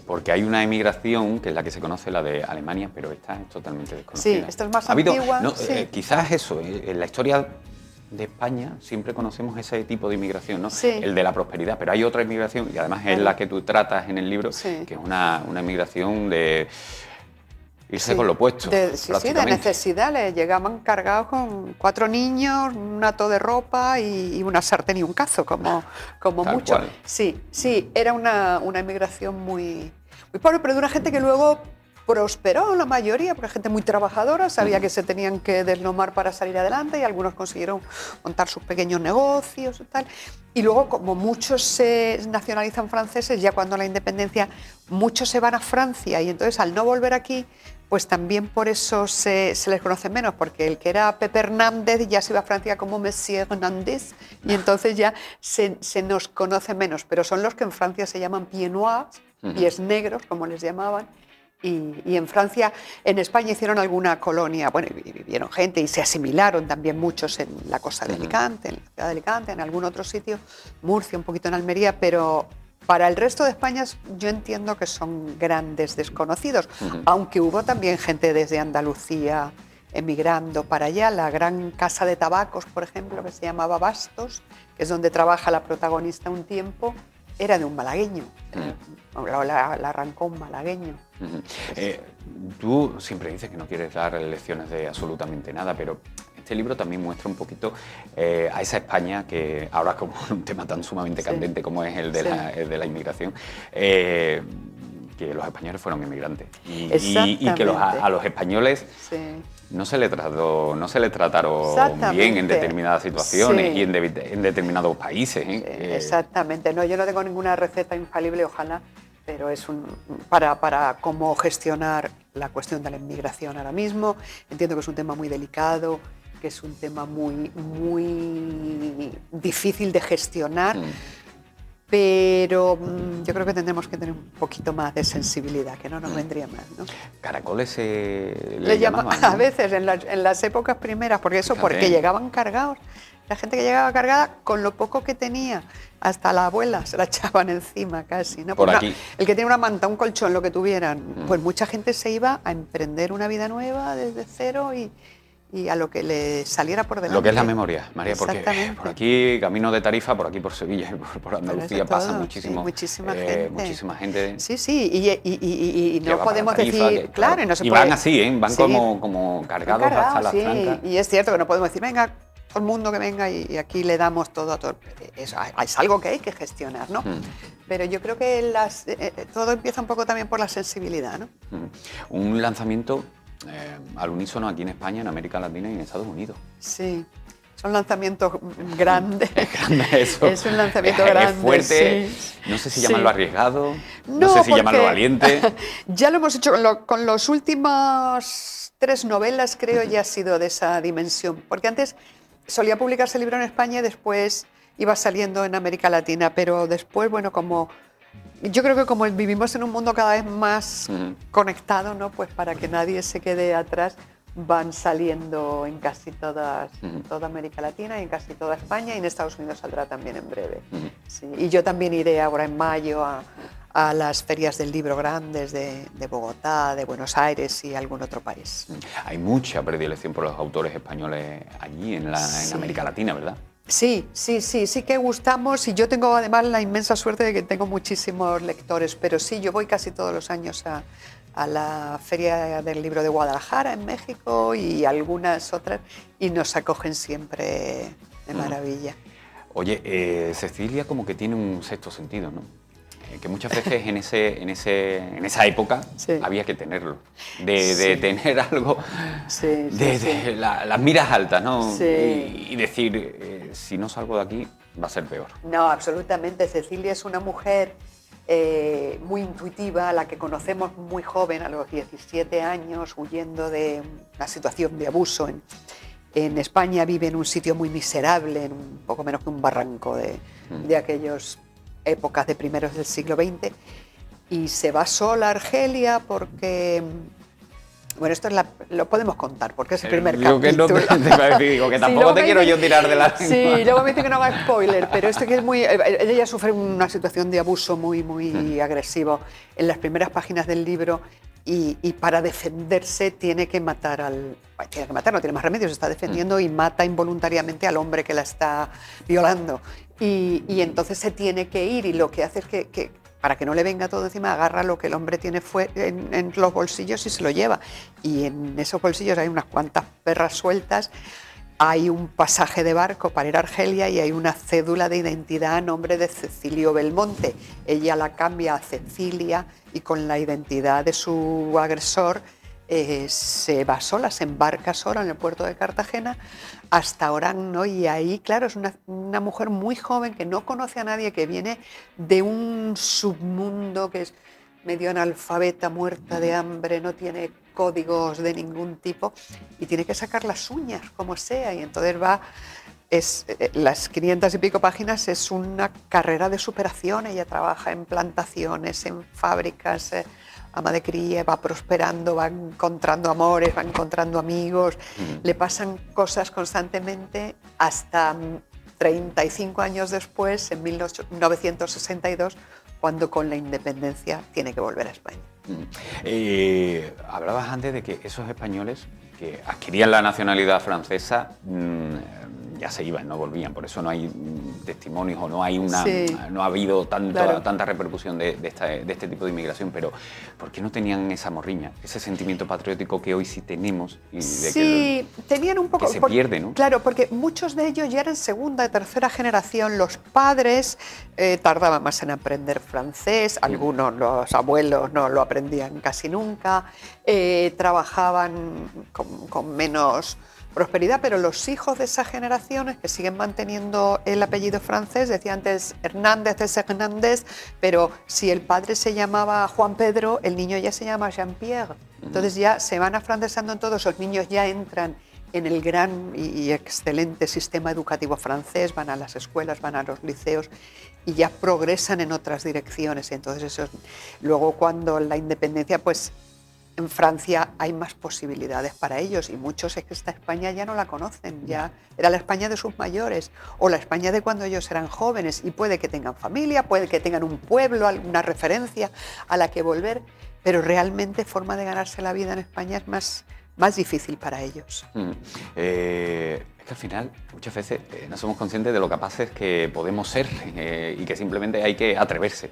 Speaker 1: Porque hay una emigración, que es la que se conoce, la de Alemania, pero esta es totalmente desconocida.
Speaker 8: Sí, esta es más antigua.
Speaker 1: Quizás eso, en la historia de España siempre conocemos ese tipo de inmigración, ¿no?
Speaker 8: Sí.
Speaker 1: El de la prosperidad, pero hay otra inmigración, y además es la que tú tratas en el libro, que es una inmigración de irse con lo opuesto.
Speaker 8: De necesidad. Les llegaban cargados con 4 niños, un hato de ropa y una sartén y un cazo, como mucho.
Speaker 1: Cual.
Speaker 8: Sí, era una inmigración muy pobre, pero de una gente que luego prosperó, la mayoría, porque gente muy trabajadora, sabía que se tenían que desnomar para salir adelante, y algunos consiguieron montar sus pequeños negocios y tal. Y luego, como muchos se nacionalizan franceses, ya cuando la independencia, muchos se van a Francia, y entonces al no volver aquí, pues también por eso se les conoce menos, porque el que era Pepe Hernández ya se iba a Francia como Monsieur Hernández, y entonces ya se nos conoce menos, pero son los que en Francia se llaman pieds noirs, pies negros, como les llamaban. Y en Francia, en España hicieron alguna colonia, bueno, y vivieron gente y se asimilaron también muchos en la costa de Alicante, en la ciudad de Alicante, en algún otro sitio, Murcia, un poquito en Almería, pero para el resto de España yo entiendo que son grandes desconocidos, aunque hubo también gente desde Andalucía emigrando para allá. La gran casa de tabacos, por ejemplo, que se llamaba Bastos, que es donde trabaja la protagonista un tiempo, era de un malagueño, la arrancó un malagueño.
Speaker 1: Tú siempre dices que no quieres dar lecciones de absolutamente nada, pero este libro también muestra un poquito a esa España que ahora, como un tema tan sumamente candente como es el de la inmigración, que los españoles fueron inmigrantes y que a los españoles no se les trataron bien en determinadas situaciones y en determinados países.
Speaker 8: Exactamente. No, yo no tengo ninguna receta infalible, ojalá, pero es para cómo gestionar la cuestión de la inmigración ahora mismo. Entiendo que es un tema muy delicado, que es un tema muy difícil de gestionar, pero yo creo que tendremos que tener un poquito más de sensibilidad, que no nos vendría mal, ¿no?
Speaker 1: Caracoles le llamaban, ¿no?
Speaker 8: A veces, en las épocas primeras, porque llegaban cargados. La gente que llegaba cargada, con lo poco que tenía, hasta la abuela se la echaban encima casi, ¿no?
Speaker 1: Por aquí.
Speaker 8: El que tiene una manta, un colchón, lo que tuvieran, pues mucha gente se iba a emprender una vida nueva desde cero y a lo que le saliera por delante.
Speaker 1: Lo que es la memoria, María, porque por aquí, camino de Tarifa, por aquí por Sevilla y por Andalucía pasa muchísimo.
Speaker 8: Muchísima gente.
Speaker 1: Muchísima gente.
Speaker 8: Sí, y no podemos decir, claro, y no se
Speaker 1: y
Speaker 8: puede.
Speaker 1: Van así, van como cargados hasta la franca.
Speaker 8: Y es cierto que no podemos decir, venga, todo el mundo que venga y aquí le damos todo a todo. Es algo que hay que gestionar, ¿no? Pero yo creo que todo empieza un poco también por la sensibilidad, ¿no?
Speaker 1: Un lanzamiento al unísono aquí en España, en América Latina y en Estados Unidos.
Speaker 8: Sí, son lanzamientos grandes.
Speaker 1: Es grande eso.
Speaker 8: Es un lanzamiento grande.
Speaker 1: Es fuerte.
Speaker 8: Sí.
Speaker 1: No sé si llamarlo arriesgado. No
Speaker 8: No,
Speaker 1: sé si
Speaker 8: porque
Speaker 1: llamarlo valiente.
Speaker 8: Ya lo hemos hecho con los últimos 3 novelas, creo, ya ha sido de esa dimensión. Porque antes solía publicarse el libro en España y después iba saliendo en América Latina. Pero después, bueno, yo creo que como vivimos en un mundo cada vez más conectado, ¿no? Pues para que nadie se quede atrás, van saliendo en casi toda América Latina y en casi toda España, y en Estados Unidos saldrá también en breve. Sí, y yo también iré ahora en mayo a las ferias del libro grandes de Bogotá, de Buenos Aires y algún otro país.
Speaker 1: Hay mucha predilección por los autores españoles allí en América Latina, ¿verdad?
Speaker 8: Sí que gustamos, y yo tengo además la inmensa suerte de que tengo muchísimos lectores, pero sí, yo voy casi todos los años a la Feria del Libro de Guadalajara en México y algunas otras, y nos acogen siempre de maravilla.
Speaker 1: Oye, Cecilia como que tiene un sexto sentido, ¿no? Que muchas veces en esa época había que tenerlo, de tener algo, de las miras altas, ¿no?
Speaker 8: Sí.
Speaker 1: Y decir, si no salgo de aquí, va a ser peor.
Speaker 8: No, absolutamente. Cecilia es una mujer muy intuitiva, a la que conocemos muy joven, a los 17 años, huyendo de una situación de abuso. En España vive en un sitio muy miserable, en un poco menos que un barranco de aquellas épocas de primeros del siglo XX, y se va sola a Argelia porque... Bueno, esto lo podemos contar porque es el primer capítulo.
Speaker 1: Que no que tampoco te quiero yo tirar de la lengua.
Speaker 8: Sí, luego me dicen que no haga spoiler, pero esto que es muy... Ella sufre una situación de abuso muy agresivo en las primeras páginas del libro, y para defenderse tiene que matar no tiene más remedio, se está defendiendo y mata involuntariamente al hombre que la está violando. Y entonces se tiene que ir, y lo que hace es que para que no le venga todo encima, agarra lo que el hombre tiene en los bolsillos y se lo lleva. Y en esos bolsillos hay unas cuantas perras sueltas, hay un pasaje de barco para ir a Argelia y hay una cédula de identidad a nombre de Cecilio Belmonte. Ella la cambia a Cecilia y con la identidad de su agresor se va sola, se embarca sola en el puerto de Cartagena hasta Orán, ¿no? Y ahí, claro, es una mujer muy joven que no conoce a nadie, que viene de un submundo que es medio analfabeta, muerta de hambre, no tiene códigos de ningún tipo y tiene que sacar las uñas como sea, y entonces las 500 y pico páginas es una carrera de superación. Ella trabaja en plantaciones, en fábricas, ama de cría, va prosperando, va encontrando amores, va encontrando amigos, le pasan cosas constantemente hasta 35 años después, en 1962, cuando con la independencia tiene que volver a España.
Speaker 1: Hablabas antes de que esos españoles que adquirían la nacionalidad francesa ya se iban, no volvían, por eso no hay testimonios o no ha habido tanta repercusión de este tipo de inmigración. Pero ¿por qué no tenían esa morriña, ese sentimiento patriótico que hoy sí tenemos?
Speaker 8: Tenían un poco...
Speaker 1: Que se pierde, ¿no?
Speaker 8: Claro, porque muchos de ellos ya eran segunda y tercera generación. Los padres tardaban más en aprender francés, algunos, los abuelos, no lo aprendían casi nunca, trabajaban con menos prosperidad, pero los hijos de esas generaciones que siguen manteniendo el apellido francés, decía antes Hernández es Hernández, pero si el padre se llamaba Juan Pedro, el niño ya se llama Jean-Pierre. Entonces ya se van afrancesando en todos, esos niños ya entran en el gran y excelente sistema educativo francés, van a las escuelas, van a los liceos y ya progresan en otras direcciones. Y entonces luego cuando la independencia, pues en Francia hay más posibilidades para ellos, y muchos es que esta España ya no la conocen, ya era la España de sus mayores o la España de cuando ellos eran jóvenes, y puede que tengan familia, puede que tengan un pueblo, alguna referencia a la que volver, pero realmente forma de ganarse la vida en España es más difícil para ellos.
Speaker 1: Es que al final muchas veces no somos conscientes de lo capaces que podemos ser y que simplemente hay que atreverse.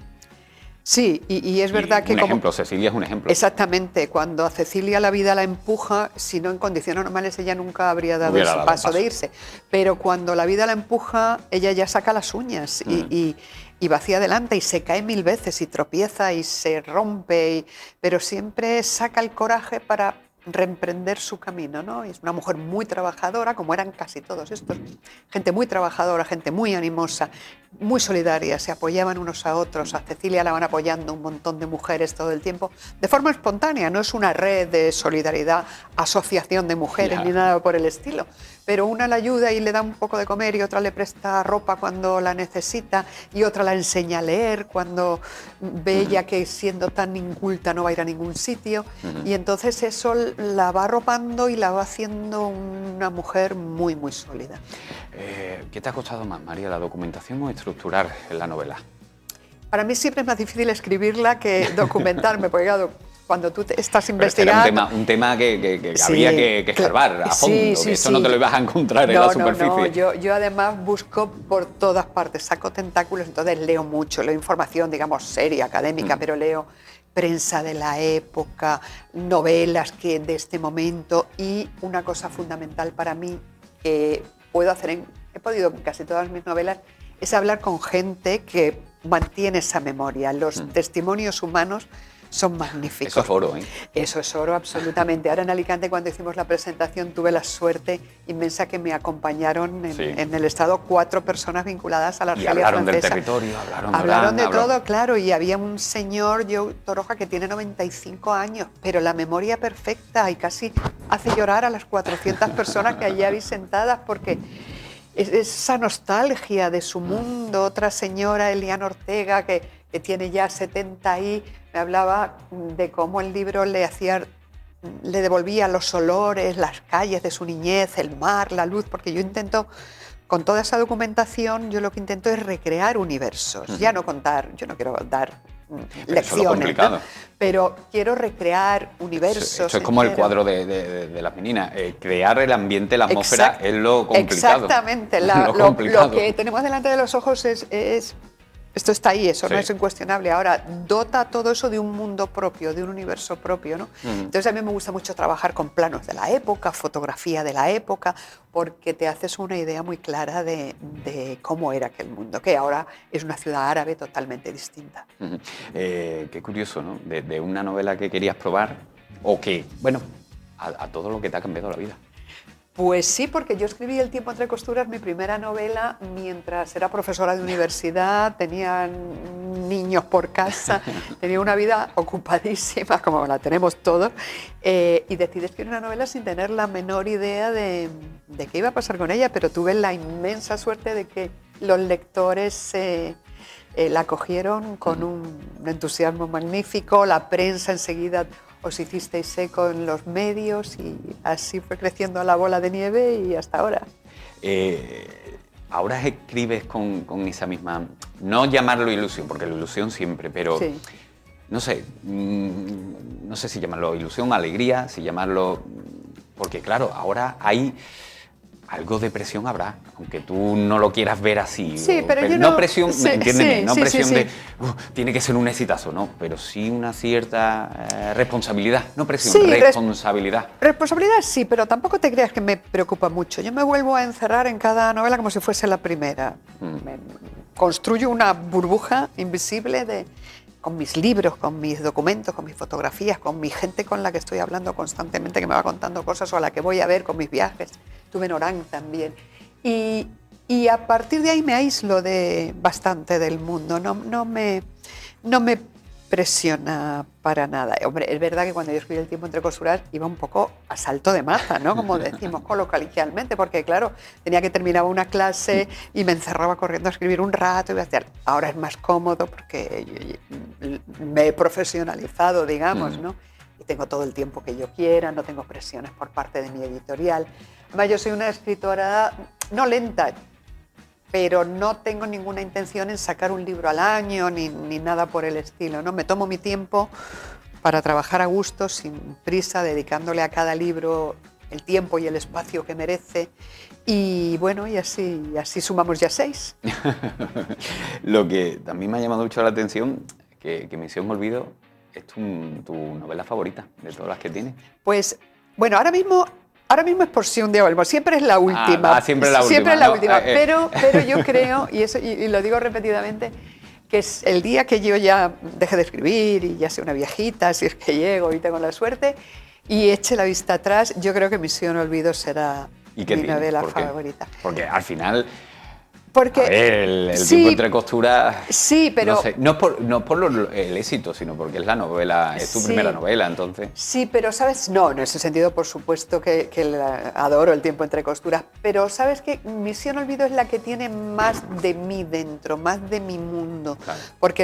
Speaker 8: Sí, y es verdad que
Speaker 1: un ejemplo, Cecilia es un ejemplo.
Speaker 8: Exactamente, cuando a Cecilia la vida la empuja, si no en condiciones normales ella nunca habría dado ese paso de irse, pero cuando la vida la empuja ella ya saca las uñas y va hacia adelante y se cae 1000 veces y tropieza y se rompe, pero siempre saca el coraje para reemprender su camino, ¿no? Es una mujer muy trabajadora, como eran casi todos estos, gente muy trabajadora, gente muy animosa, muy solidaria, se apoyaban unos a otros. A Cecilia la van apoyando un montón de mujeres todo el tiempo, de forma espontánea, no es una red de solidaridad, asociación de mujeres ni nada por el estilo, pero una la ayuda y le da un poco de comer y otra le presta ropa cuando la necesita y otra la enseña a leer cuando ve ella que siendo tan inculta no va a ir a ningún sitio, y entonces eso la va arropando y la va haciendo una mujer muy, muy sólida.
Speaker 1: ¿Qué te ha costado más, María, la documentación o estructurar la novela?
Speaker 8: Para mí siempre es más difícil escribirla que documentarme, porque claro, cuando tú estás investigando...
Speaker 1: Era un tema que había que escarbar a fondo, que eso no te lo ibas a encontrar en la superficie.
Speaker 8: Yo además busco por todas partes, saco tentáculos, entonces leo mucho, leo información, digamos, seria, académica, pero leo prensa de la época, novelas que de este momento, y una cosa fundamental para mí que puedo hacer, he podido en casi todas mis novelas, es hablar con gente que mantiene esa memoria. Los testimonios humanos son magníficos.
Speaker 1: Eso es oro, ¿eh?
Speaker 8: Eso es oro, absolutamente. Ahora en Alicante, cuando hicimos la presentación, tuve la suerte inmensa que me acompañron en el Estado 4 personas vinculadas a la Argelia
Speaker 1: hablaron
Speaker 8: francesa.
Speaker 1: Del territorio,
Speaker 8: hablaron de todo, claro, y había un señor, Joe Toroja, que tiene 95 años, pero la memoria perfecta y casi hace llorar a las 400 personas que allí habéis sentadas, porque esa nostalgia de su mundo. Otra señora, Eliana Ortega, que tiene ya 70 y me hablaba de cómo el libro le devolvía los olores, las calles de su niñez, el mar, la luz, porque yo intento, con toda esa documentación, yo lo que intento es recrear universos, ya no contar, yo no quiero dar lecciones, ¿no? Pero quiero recrear universos.
Speaker 1: Esto es como el cuadro de las meninas, crear el ambiente, la atmósfera es lo complicado.
Speaker 8: Exactamente, lo que tenemos delante de los ojos es esto está ahí, eso no es incuestionable. Ahora, dota todo eso de un mundo propio, de un universo propio, ¿no? Entonces a mí me gusta mucho trabajar con planos de la época, fotografía de la época, porque te haces una idea muy clara de cómo era aquel mundo, que ahora es una ciudad árabe totalmente distinta.
Speaker 1: Qué curioso, ¿no? De una novela que querías probar, o que, bueno, a todo lo que te ha cambiado la vida.
Speaker 8: Pues sí, porque yo escribí El tiempo entre costuras, mi primera novela, mientras era profesora de universidad, tenía niños por casa, tenía una vida ocupadísima, como la tenemos todos, y decidí escribir una novela sin tener la menor idea de qué iba a pasar con ella, pero tuve la inmensa suerte de que los lectores la acogieron con un entusiasmo magnífico, la prensa enseguida os hicisteis eco en los medios y así fue creciendo la bola de nieve y hasta ahora.
Speaker 1: Ahora escribes con esa misma, no llamarlo ilusión, porque la ilusión siempre, pero
Speaker 8: sí.
Speaker 1: No sé si llamarlo ilusión, alegría, si llamarlo, porque claro, ahora hay algo de presión habrá, aunque tú no lo quieras ver así.
Speaker 8: Sí, pero yo no...
Speaker 1: presión,
Speaker 8: sí,
Speaker 1: entiéndeme,
Speaker 8: sí,
Speaker 1: no
Speaker 8: sí,
Speaker 1: presión
Speaker 8: sí,
Speaker 1: de tiene que ser un exitazo, no, pero sí una cierta responsabilidad, no presión,
Speaker 8: sí,
Speaker 1: responsabilidad.
Speaker 8: Responsabilidad sí, pero tampoco te creas que me preocupa mucho. Yo me vuelvo a encerrar en cada novela como si fuese la primera. Construyo una burbuja invisible con mis libros, con mis documentos, con mis fotografías, con mi gente con la que estoy hablando constantemente, que me va contando cosas, o a la que voy a ver con mis viajes. Estuve en Orán también. Y a partir de ahí me aíslo bastante del mundo. No me presiona para nada. Hombre, es verdad que cuando yo escribí El tiempo entre costuras iba un poco a salto de maza, ¿no? Como decimos coloquialmente, porque claro, tenía que terminar una clase y me encerraba corriendo a escribir un rato. Ahora es más cómodo porque me he profesionalizado, digamos, ¿no? Y tengo todo el tiempo que yo quiera, no tengo presiones por parte de mi editorial. Además, yo soy una escritora no lenta, pero no tengo ninguna intención en sacar un libro al año ni nada por el estilo, ¿no? Me tomo mi tiempo para trabajar a gusto, sin prisa, dedicándole a cada libro el tiempo y el espacio que merece. Y bueno, y así sumamos ya 6.
Speaker 1: Lo que también me ha llamado mucho la atención, que Misión Olvido es tu novela favorita de todas las que tienes.
Speaker 8: Pues, bueno, ahora mismo es por si un día volvemos. Siempre es la última.
Speaker 1: Siempre es la última.
Speaker 8: Siempre es la
Speaker 1: ¿no?
Speaker 8: última. Pero yo creo, y lo digo repetidamente, que es el día que yo ya deje de escribir y ya sea una viejita, si es que llego y tengo la suerte, y eche la vista atrás, yo creo que Misión Olvido será mi novela favorita.
Speaker 1: Porque al final...
Speaker 8: Porque,
Speaker 1: a ver, el tiempo entre costuras...
Speaker 8: Sí, pero...
Speaker 1: No sé, no es por el éxito, sino porque es la novela, es tu primera novela, entonces...
Speaker 8: Sí, pero ¿sabes? No, en ese sentido, por supuesto que adoro el tiempo entre costuras, pero ¿sabes qué? Misión Olvido es la que tiene más de mí dentro, más de mi mundo, claro. Porque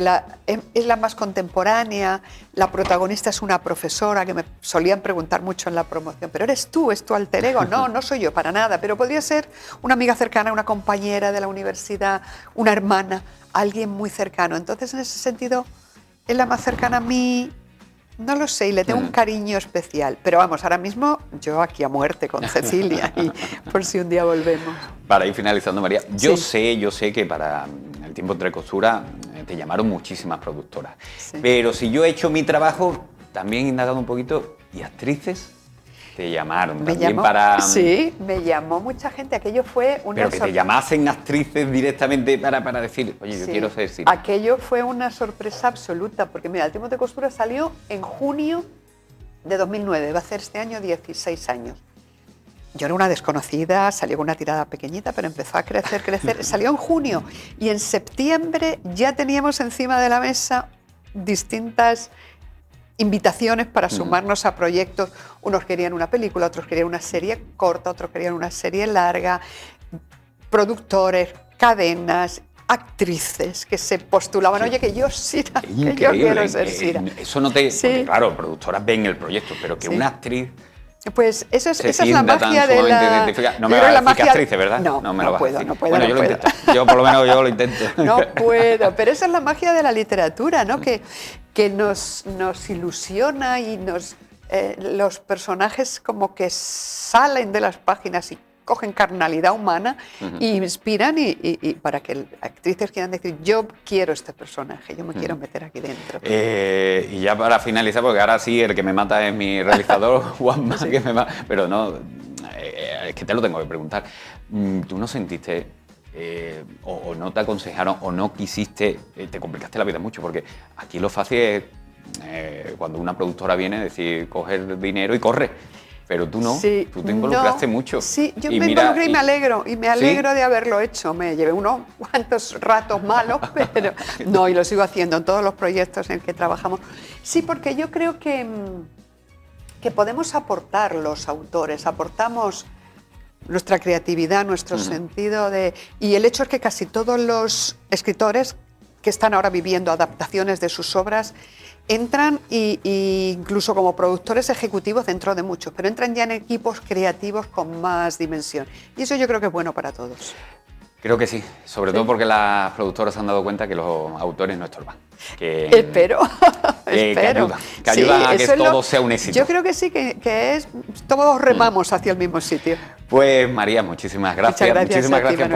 Speaker 8: es la más contemporánea, la protagonista es una profesora que me solían preguntar mucho en la promoción, ¿pero eres tú? ¿Es tu alter ego? No, no soy yo para nada, pero podría ser una amiga cercana, una compañera de la universidad, una hermana, alguien muy cercano. Entonces, en ese sentido, es la más cercana a mí, no lo sé, y le tengo un cariño especial. Pero vamos, ahora mismo yo aquí a muerte con Cecilia, y por si un día volvemos.
Speaker 1: Para ir finalizando, María, yo sé que para el tiempo entre costuras te llamaron muchísimas productoras. Sí. Pero si yo he hecho mi trabajo, también he indagado un poquito, ¿y actrices? Te llamaron también para...
Speaker 8: Sí, me llamó mucha gente. Aquello fue una...
Speaker 1: Pero que te llamasen actrices directamente para decir, oye, yo quiero ser cine.
Speaker 8: Aquello fue una sorpresa absoluta, porque mira, El tiempo de costura salió en junio de 2009, va a hacer este año 16 años. Yo era una desconocida, salió con una tirada pequeñita, pero empezó a crecer. Salió en junio y en septiembre ya teníamos encima de la mesa distintas invitaciones para sumarnos a proyectos. Unos querían una película, otros querían una serie corta, otros querían una serie larga, productores, cadenas, actrices que se postulaban, oye, que yo Sira, que yo quiero ser Sira.
Speaker 1: Eso no te... Porque, claro, productoras ven el proyecto, pero que una actriz...
Speaker 8: Pues esa es la magia de la...
Speaker 1: No me vas a decir que actriz, ¿verdad?
Speaker 8: No
Speaker 1: me lo vas a decir.
Speaker 8: No puedo.
Speaker 1: Bueno, yo lo intento. Yo por lo menos yo lo intento.
Speaker 8: No puedo, pero esa es la magia de la literatura, ¿no? Que nos ilusiona y los personajes como que salen de las páginas y cogen carnalidad humana y inspiran y para que actrices quieran decir, yo quiero este personaje, yo me quiero meter aquí dentro.
Speaker 1: Y ya para finalizar, porque ahora sí el que me mata es mi realizador, Juanma, que me mata, pero no, es que te lo tengo que preguntar. ¿Tú no sentiste o no te aconsejaron o no quisiste, te complicaste la vida mucho? Porque aquí lo fácil es cuando una productora viene decir, coger dinero y corre. Pero tú no, tú te involucraste mucho.
Speaker 8: Sí, yo me involucré y me alegro de haberlo hecho. Me llevé unos cuantos ratos malos, pero no, y lo sigo haciendo en todos los proyectos en que trabajamos. Sí, porque yo creo que podemos aportar los autores, aportamos nuestra creatividad, nuestro sentido de... Y el hecho es que casi todos los escritores que están ahora viviendo adaptaciones de sus obras entran incluso como productores ejecutivos dentro de muchos, pero entran ya en equipos creativos con más dimensión. Y eso yo creo que es bueno para todos.
Speaker 1: Creo que sí, sobre todo porque las productoras se han dado cuenta que los autores no estorban.
Speaker 8: Espero.
Speaker 1: Que ayudan a que todo sea un éxito.
Speaker 8: Yo creo que sí, que todos remamos hacia el mismo sitio.
Speaker 1: Pues María, muchísimas gracias.
Speaker 8: Muchísimas
Speaker 1: gracias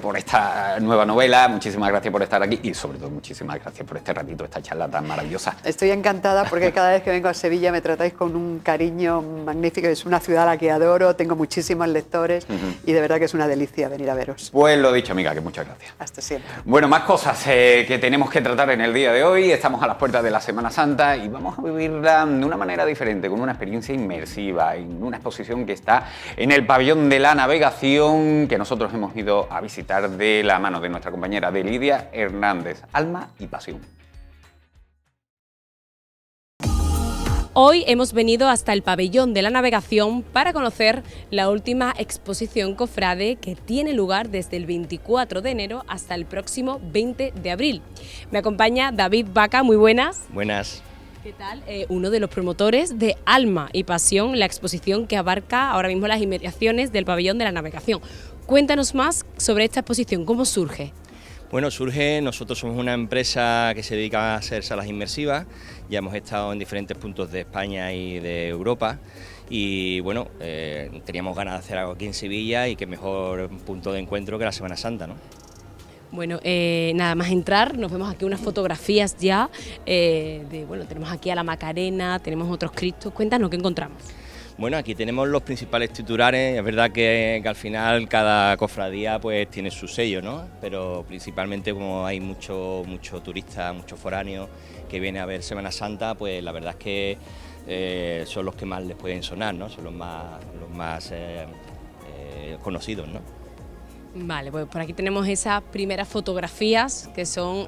Speaker 1: por esta nueva novela, muchísimas gracias por estar aquí y sobre todo muchísimas gracias por este ratito, esta charla tan maravillosa.
Speaker 8: Estoy encantada porque cada vez que vengo a Sevilla me tratáis con un cariño magnífico, es una ciudad a la que adoro, tengo muchísimos lectores y de verdad que es una delicia venir a veros.
Speaker 1: Pues lo dicho, amiga, que muchas gracias.
Speaker 8: Hasta siempre.
Speaker 1: Bueno, más cosas que tenemos que tratar en el día de hoy. Estamos a las puertas de la Semana Santa y vamos a vivirla de una manera diferente, con una experiencia inmersiva, en una exposición que está en el Pabellón de la Navegación, que nosotros hemos ido a visitar de la mano de nuestra compañera de Lidia Hernández, Alma y Pasión.
Speaker 3: Hoy hemos venido hasta el Pabellón de la Navegación para conocer la última exposición cofrade que tiene lugar desde el 24 de enero hasta el próximo 20 de abril. Me acompaña David Vaca, muy buenas.
Speaker 9: Buenas.
Speaker 3: ¿Qué tal? Uno de los promotores de Alma y Pasión, la exposición que abarca ahora mismo las inmediaciones del Pabellón de la Navegación. Cuéntanos más sobre esta exposición, ¿cómo surge?
Speaker 9: Bueno, nosotros somos una empresa que se dedica a hacer salas inmersivas, ya hemos estado en diferentes puntos de España y de Europa y bueno, teníamos ganas de hacer algo aquí en Sevilla y qué mejor punto de encuentro que la Semana Santa, ¿no?
Speaker 3: Bueno, nada más entrar, nos vemos aquí unas fotografías ya, bueno, tenemos aquí a la Macarena, tenemos otros Cristos, cuéntanos qué encontramos.
Speaker 9: Bueno, aquí tenemos los principales titulares, es verdad que al final cada cofradía pues tiene su sello, ¿no? Pero principalmente como hay mucho turista, mucho foráneo que viene a ver Semana Santa, pues la verdad es que son los que más les pueden sonar, ¿no? Son los más conocidos, ¿no?
Speaker 3: Vale, pues por aquí tenemos esas primeras fotografías que son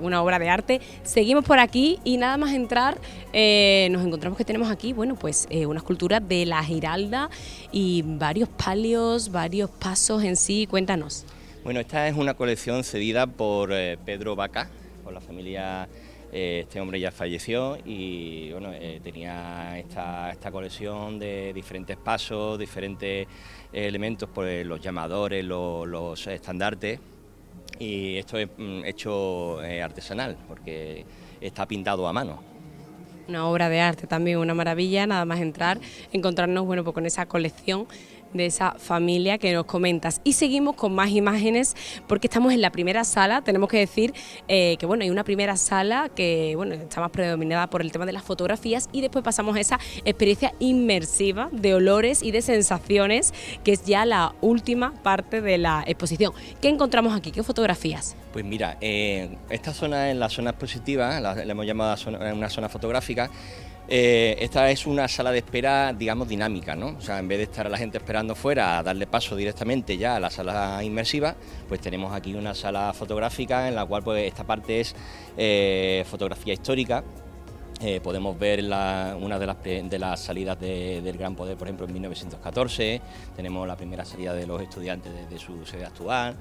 Speaker 3: una obra de arte. Seguimos por aquí y nada más entrar nos encontramos que tenemos aquí, bueno, pues una escultura de la Giralda y varios palios, varios pasos en sí. Cuéntanos.
Speaker 9: Bueno, esta es una colección cedida por Pedro Vaca, por la familia. Este hombre ya falleció y bueno, tenía esta colección de diferentes pasos, diferentes elementos, pues los llamadores, los estandartes, y esto es hecho artesanal porque está pintado a mano.
Speaker 3: Una obra de arte también, una maravilla, nada más entrar, encontrarnos bueno, pues con esa colección de esa familia que nos comentas. Y seguimos con más imágenes porque estamos en la primera sala. Tenemos que decir que bueno, hay una primera sala que bueno, está más predominada por el tema de las fotografías y después pasamos a esa experiencia inmersiva de olores y de sensaciones, que es ya la última parte de la exposición. ¿Qué encontramos aquí? ¿Qué fotografías?
Speaker 9: Pues mira, esta zona es la zona expositiva, la hemos llamado una zona fotográfica. Esta es una sala de espera, digamos, dinámica, ¿no? O sea, en vez de estar a la gente esperando fuera a darle paso directamente ya a la sala inmersiva, pues tenemos aquí una sala fotográfica en la cual pues esta parte es fotografía histórica. Podemos ver una de las salidas del Gran Poder, por ejemplo, en 1914, tenemos la primera salida de los estudiantes desde su sede actual,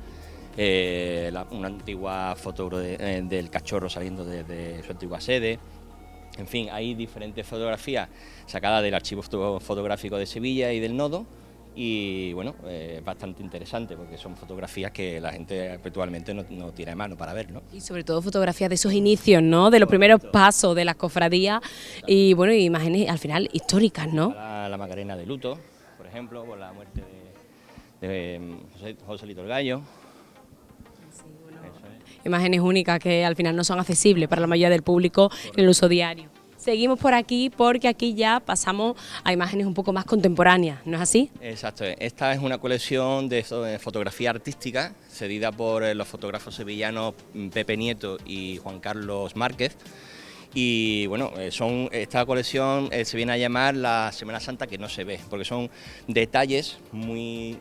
Speaker 9: una antigua foto del cachorro saliendo desde su antigua sede. En fin, hay diferentes fotografías sacadas del archivo fotográfico de Sevilla y del Nodo y bueno, es bastante interesante porque son fotografías que la gente habitualmente no tiene a mano para ver, ¿no?
Speaker 3: Y sobre todo fotografías de esos inicios, ¿no? De los primeros pasos de las cofradías y bueno, imágenes al final históricas, ¿no?
Speaker 9: La Macarena de luto, por ejemplo, por la muerte de José Lito el Gallo.
Speaker 3: Imágenes únicas que al final no son accesibles para la mayoría del público en el uso diario. Seguimos por aquí porque aquí ya pasamos a imágenes un poco más contemporáneas, ¿no es así?
Speaker 9: Exacto, esta es una colección de fotografía artística cedida por los fotógrafos sevillanos Pepe Nieto y Juan Carlos Márquez. Y bueno, esta colección se viene a llamar la Semana Santa que no se ve, porque son detalles muy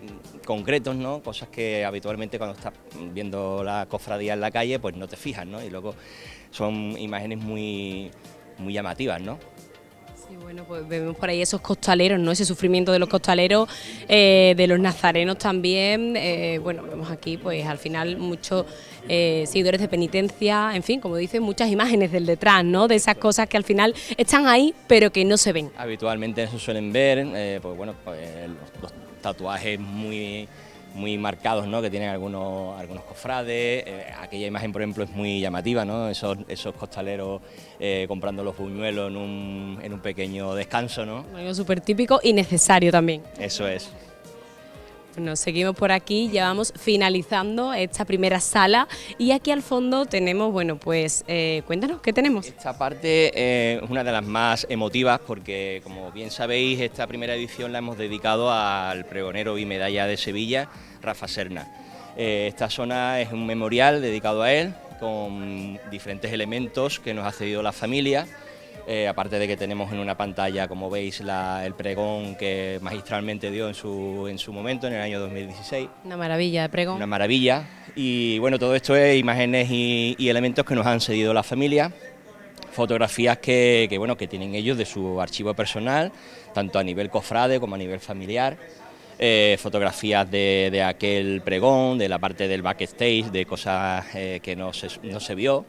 Speaker 9: concretos, ¿no? Cosas que habitualmente cuando estás viendo la cofradía en la calle pues no te fijas, ¿no? Y luego son imágenes muy llamativas, ¿no?
Speaker 3: Sí, bueno, pues vemos por ahí esos costaleros, ¿no? Ese sufrimiento de los costaleros, de los nazarenos también. Bueno, vemos aquí, pues al final muchos seguidores de penitencia, en fin, como dicen, muchas imágenes del detrás, ¿no? De esas cosas que al final están ahí, pero que no se ven.
Speaker 9: Habitualmente se suelen ver, pues bueno, los tatuajes muy marcados, ¿no? Que tienen algunos cofrades. Aquella imagen, por ejemplo, es muy llamativa, ¿no? Esos costaleros comprando los buñuelos en un pequeño descanso, ¿no?
Speaker 3: Algo súper típico y necesario también.
Speaker 9: Eso es.
Speaker 3: Nos seguimos por aquí, ya vamos finalizando esta primera sala y aquí al fondo tenemos, bueno, pues cuéntanos, ¿qué tenemos?
Speaker 9: Esta parte es una de las más emotivas porque, como bien sabéis, esta primera edición la hemos dedicado al pregonero y medalla de Sevilla, Rafa Serna. Esta zona es un memorial dedicado a él, con diferentes elementos que nos ha cedido la familia. Aparte de que tenemos en una pantalla, como veis, el pregón que magistralmente dio en su momento, en el año 2016.
Speaker 3: Una maravilla de pregón.
Speaker 9: Una maravilla. Y bueno, todo esto es imágenes y elementos que nos han cedido la familia. Fotografías que tienen ellos de su archivo personal, tanto a nivel cofrade como a nivel familiar. Fotografías de aquel pregón, de la parte del backstage, de cosas que no se vio.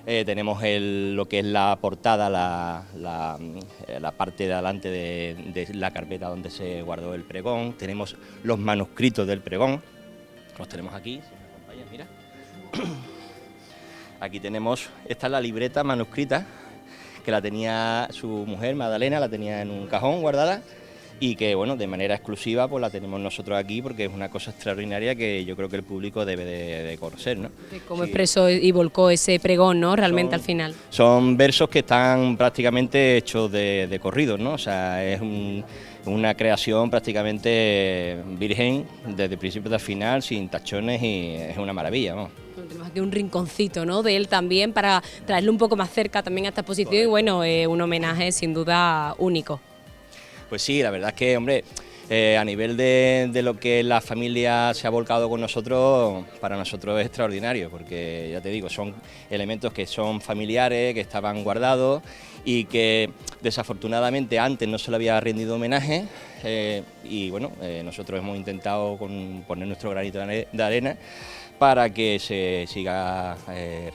Speaker 9: Tenemos lo que es la portada, la parte de adelante de la carpeta donde se guardó el pregón. Tenemos los manuscritos del pregón, los tenemos aquí, si me acompañan, mira. Aquí tenemos, esta es la libreta manuscrita, que la tenía su mujer, Magdalena, la tenía en un cajón guardada. y que bueno, de manera exclusiva pues la tenemos nosotros aquí porque es una cosa extraordinaria que yo creo que el público debe de conocer, ¿no?
Speaker 3: De cómo expresó y volcó ese pregón, ¿no? Realmente al final.
Speaker 9: Son versos que están prácticamente hechos de corridos, ¿no? O sea, es una creación prácticamente virgen desde principio hasta final, sin tachones, y es una maravilla, ¿no?
Speaker 3: Tenemos aquí un rinconcito, ¿no?, de él también para traerlo un poco más cerca también a esta exposición. Y bueno, un homenaje sin duda único.
Speaker 9: Pues sí, la verdad es que, hombre, a nivel de lo que la familia se ha volcado con nosotros, para nosotros es extraordinario, porque ya te digo, son elementos que son familiares, que estaban guardados y que desafortunadamente antes no se le había rendido homenaje, y bueno, nosotros hemos intentado poner nuestro granito de arena para que se siga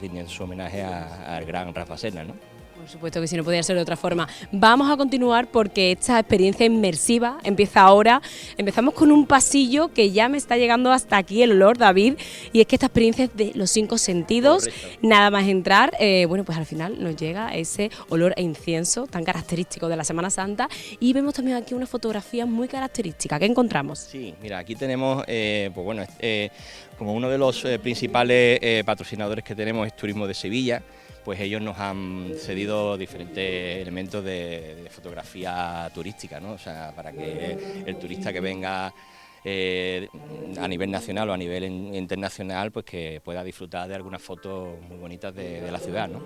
Speaker 9: rindiendo su homenaje al gran Rafa Serna, ¿no?
Speaker 3: Por supuesto que sí, no podía ser de otra forma. Vamos a continuar porque esta experiencia inmersiva empieza ahora. Empezamos con un pasillo que ya me está llegando hasta aquí el olor, David, y es que esta experiencia es de los 5 sentidos. Correcto. Nada más entrar, bueno, pues al final nos llega ese olor a incienso tan característico de la Semana Santa, y vemos también aquí una fotografía muy característica. ¿Qué encontramos? Sí,
Speaker 9: mira, aquí tenemos, pues bueno, como uno de los principales patrocinadores que tenemos es Turismo de Sevilla. Pues ellos nos han cedido diferentes elementos de fotografía turística, ¿no? O sea, para que el turista que venga a nivel nacional o a nivel internacional, pues que pueda disfrutar de algunas fotos muy bonitas de la ciudad, ¿no?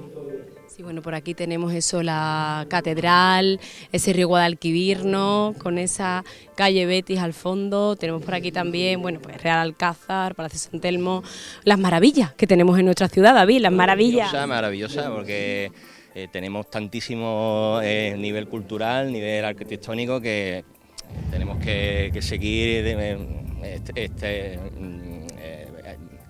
Speaker 3: Sí, bueno, por aquí tenemos eso, la catedral, ese río Guadalquivir, ¿no?, con esa calle Betis al fondo. Tenemos por aquí también, bueno, pues Real Alcázar, Palacio San Telmo, las maravillas que tenemos en nuestra ciudad, David, las maravillas.
Speaker 9: Maravillosa, porque tenemos tantísimo nivel cultural, nivel arquitectónico, que tenemos que seguir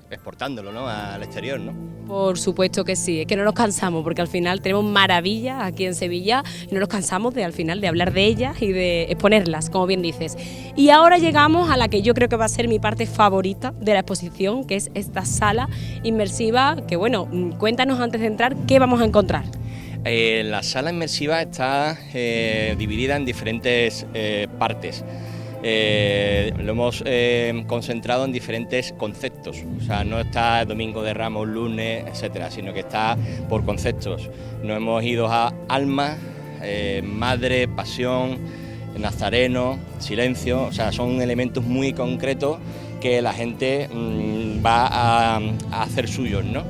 Speaker 9: exportándolo, ¿no?, al exterior, ¿no?
Speaker 3: Por supuesto que sí, es que no nos cansamos, porque al final tenemos maravillas aquí en Sevilla y no nos cansamos al final de hablar de ellas y de exponerlas, como bien dices. Y ahora llegamos a la que yo creo que va a ser mi parte favorita de la exposición, que es esta sala inmersiva, que bueno, cuéntanos antes de entrar qué vamos a encontrar.
Speaker 9: La sala inmersiva está dividida en diferentes partes. Lo hemos concentrado en diferentes conceptos, o sea, no está Domingo de Ramos, lunes, etcétera, sino que está por conceptos. Nos hemos ido a alma, madre, pasión, nazareno, silencio, o sea, son elementos muy concretos que la gente va a hacer suyos, ¿no?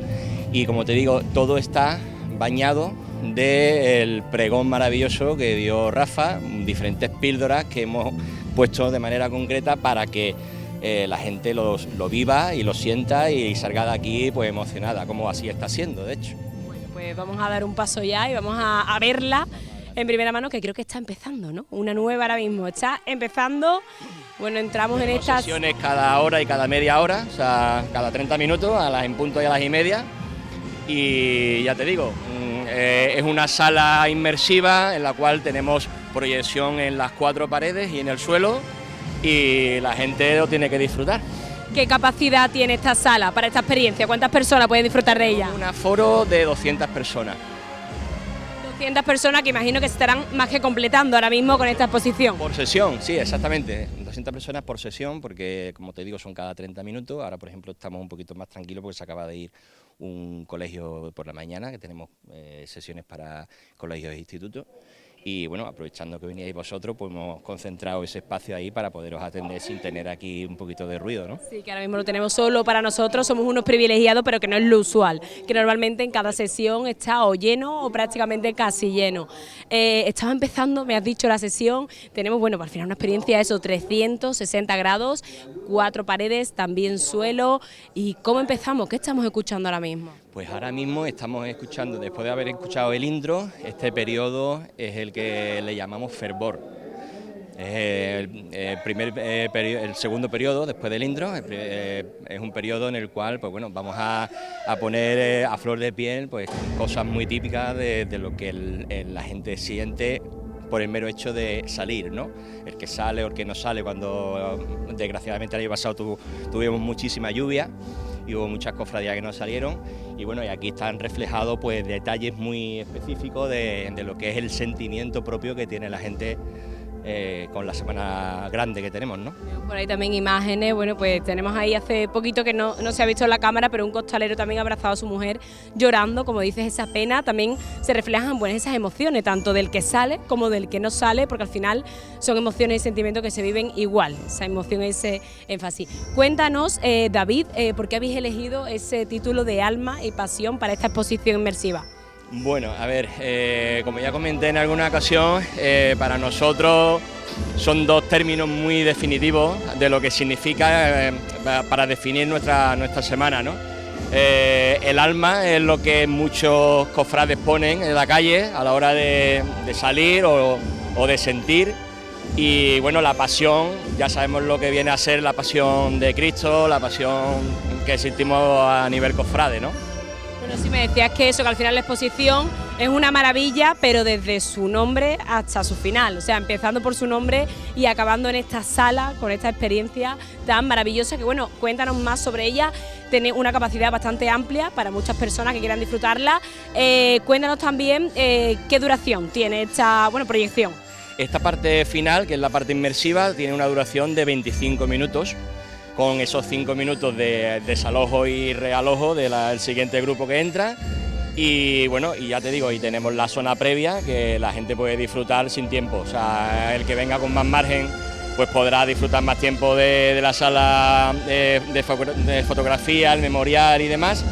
Speaker 9: Y como te digo, todo está bañado del pregón maravilloso que dio Rafa, diferentes píldoras que hemos puesto de manera concreta para que la gente lo viva y lo sienta y salga de aquí pues emocionada, como así está siendo, de hecho.
Speaker 3: Bueno, pues vamos a dar un paso ya y vamos a verla en primera mano, que creo que está empezando, ¿no? Una nueva ahora mismo, está empezando. Bueno, entramos en estas
Speaker 9: sesiones cada hora y cada media hora, o sea, cada 30 minutos, en punto y a las y media. Y ya te digo, es una sala inmersiva en la cual tenemos proyección en las 4 paredes y en el suelo, y la gente lo tiene que disfrutar.
Speaker 3: ¿Qué capacidad tiene esta sala para esta experiencia? ¿Cuántas personas pueden disfrutar de ella?
Speaker 9: Un aforo de 200 personas.
Speaker 3: 200 personas que imagino que se estarán más que completando ahora mismo con esta exposición.
Speaker 9: Por sesión, sí, exactamente. 200 personas por sesión, porque como te digo son cada 30 minutos. Ahora, por ejemplo, estamos un poquito más tranquilos porque se acaba de ir un colegio por la mañana, que tenemos sesiones para colegios e institutos. Y bueno, aprovechando que veníais vosotros, pues hemos concentrado ese espacio ahí para poderos atender sin tener aquí un poquito de ruido, ¿no?
Speaker 3: Sí, que ahora mismo lo tenemos solo para nosotros, somos unos privilegiados, pero que no es lo usual, que normalmente en cada sesión está o lleno o prácticamente casi lleno. Estaba empezando, me has dicho, la sesión, tenemos, bueno, al final una experiencia, eso, 360 grados, 4 paredes, también suelo. ¿Y cómo empezamos? ¿Qué estamos escuchando ahora mismo?
Speaker 9: Pues ahora mismo estamos escuchando, después de haber escuchado el intro, este periodo es el que le llamamos fervor. Es el segundo periodo después del intro, es un periodo en el cual pues bueno, vamos a poner a flor de piel pues cosas muy típicas de lo que la gente siente por el mero hecho de salir, ¿no? El que sale o el que no sale, cuando desgraciadamente el año pasado tuvimos muchísima lluvia y hubo muchas cofradías que no salieron, y bueno, y aquí están reflejados pues detalles muy específicos de lo que es el sentimiento propio que tiene la gente con la semana grande que tenemos, ¿no?
Speaker 3: Por ahí también imágenes, bueno, pues tenemos ahí hace poquito que no se ha visto en la cámara, pero un costalero también ha abrazado a su mujer llorando, como dices, esa pena, también se reflejan pues, esas emociones, tanto del que sale como del que no sale, porque al final son emociones y sentimientos que se viven igual, esa emoción, ese énfasis. Cuéntanos, David, ¿por qué habéis elegido ese título de Alma y Pasión para esta exposición inmersiva?
Speaker 9: Bueno, a ver, como ya comenté en alguna ocasión, para nosotros son dos términos muy definitivos de lo que significa para definir nuestra semana, ¿no? El alma es lo que muchos cofrades ponen en la calle a la hora de salir o de sentir, y bueno, la pasión, ya sabemos lo que viene a ser la pasión de Cristo, la pasión que sentimos a nivel cofrade, ¿no?
Speaker 3: Bueno, sí me decías que eso, que al final la exposición es una maravilla, pero desde su nombre hasta su final, o sea, empezando por su nombre y acabando en esta sala, con esta experiencia tan maravillosa, que bueno, cuéntanos más sobre ella, tiene una capacidad bastante amplia para muchas personas que quieran disfrutarla, cuéntanos también qué duración tiene esta, bueno, proyección.
Speaker 9: Esta parte final, que es la parte inmersiva, tiene una duración de 25 minutos, con esos 5 minutos de desalojo y realojo del siguiente grupo que entra. Y bueno, y ya te digo, y tenemos la zona previa que la gente puede disfrutar sin tiempo. O sea, el que venga con más margen pues podrá disfrutar más tiempo de la sala de fotografía, el memorial y demás.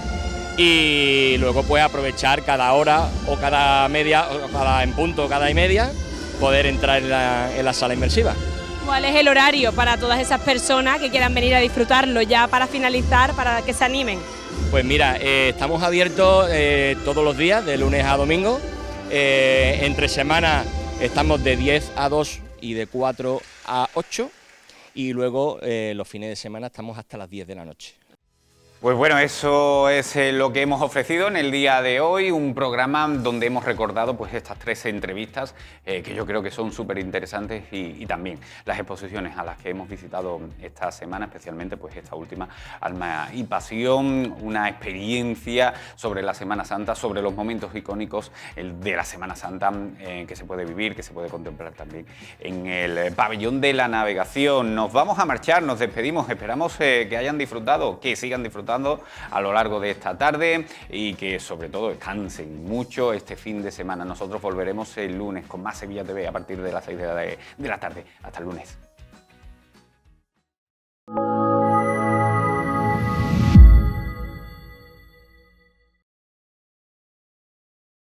Speaker 9: Y luego puede aprovechar cada hora o cada media, o cada en punto, cada y media, poder entrar en la sala inmersiva.
Speaker 3: ¿Cuál es el horario para todas esas personas que quieran venir a disfrutarlo ya para finalizar, para que se animen?
Speaker 9: Pues mira, estamos abiertos todos los días, de lunes a domingo. Entre semana estamos de 10 a 2 y de 4 a 8. Y luego los fines de semana estamos hasta las 10 de la noche.
Speaker 1: Pues bueno, eso es lo que hemos ofrecido en el día de hoy, un programa donde hemos recordado pues estas 3 entrevistas que yo creo que son súper interesantes y también las exposiciones a las que hemos visitado esta semana, especialmente pues esta última, Alma y Pasión, una experiencia sobre la Semana Santa, sobre los momentos icónicos de la Semana Santa que se puede vivir, que se puede contemplar también en el pabellón de la navegación. Nos vamos a marchar, nos despedimos, esperamos que hayan disfrutado, que sigan disfrutando a lo largo de esta tarde y que sobre todo descansen mucho este fin de semana. Nosotros volveremos el lunes con más Sevilla TV a partir de las 6 de la tarde. Hasta el lunes.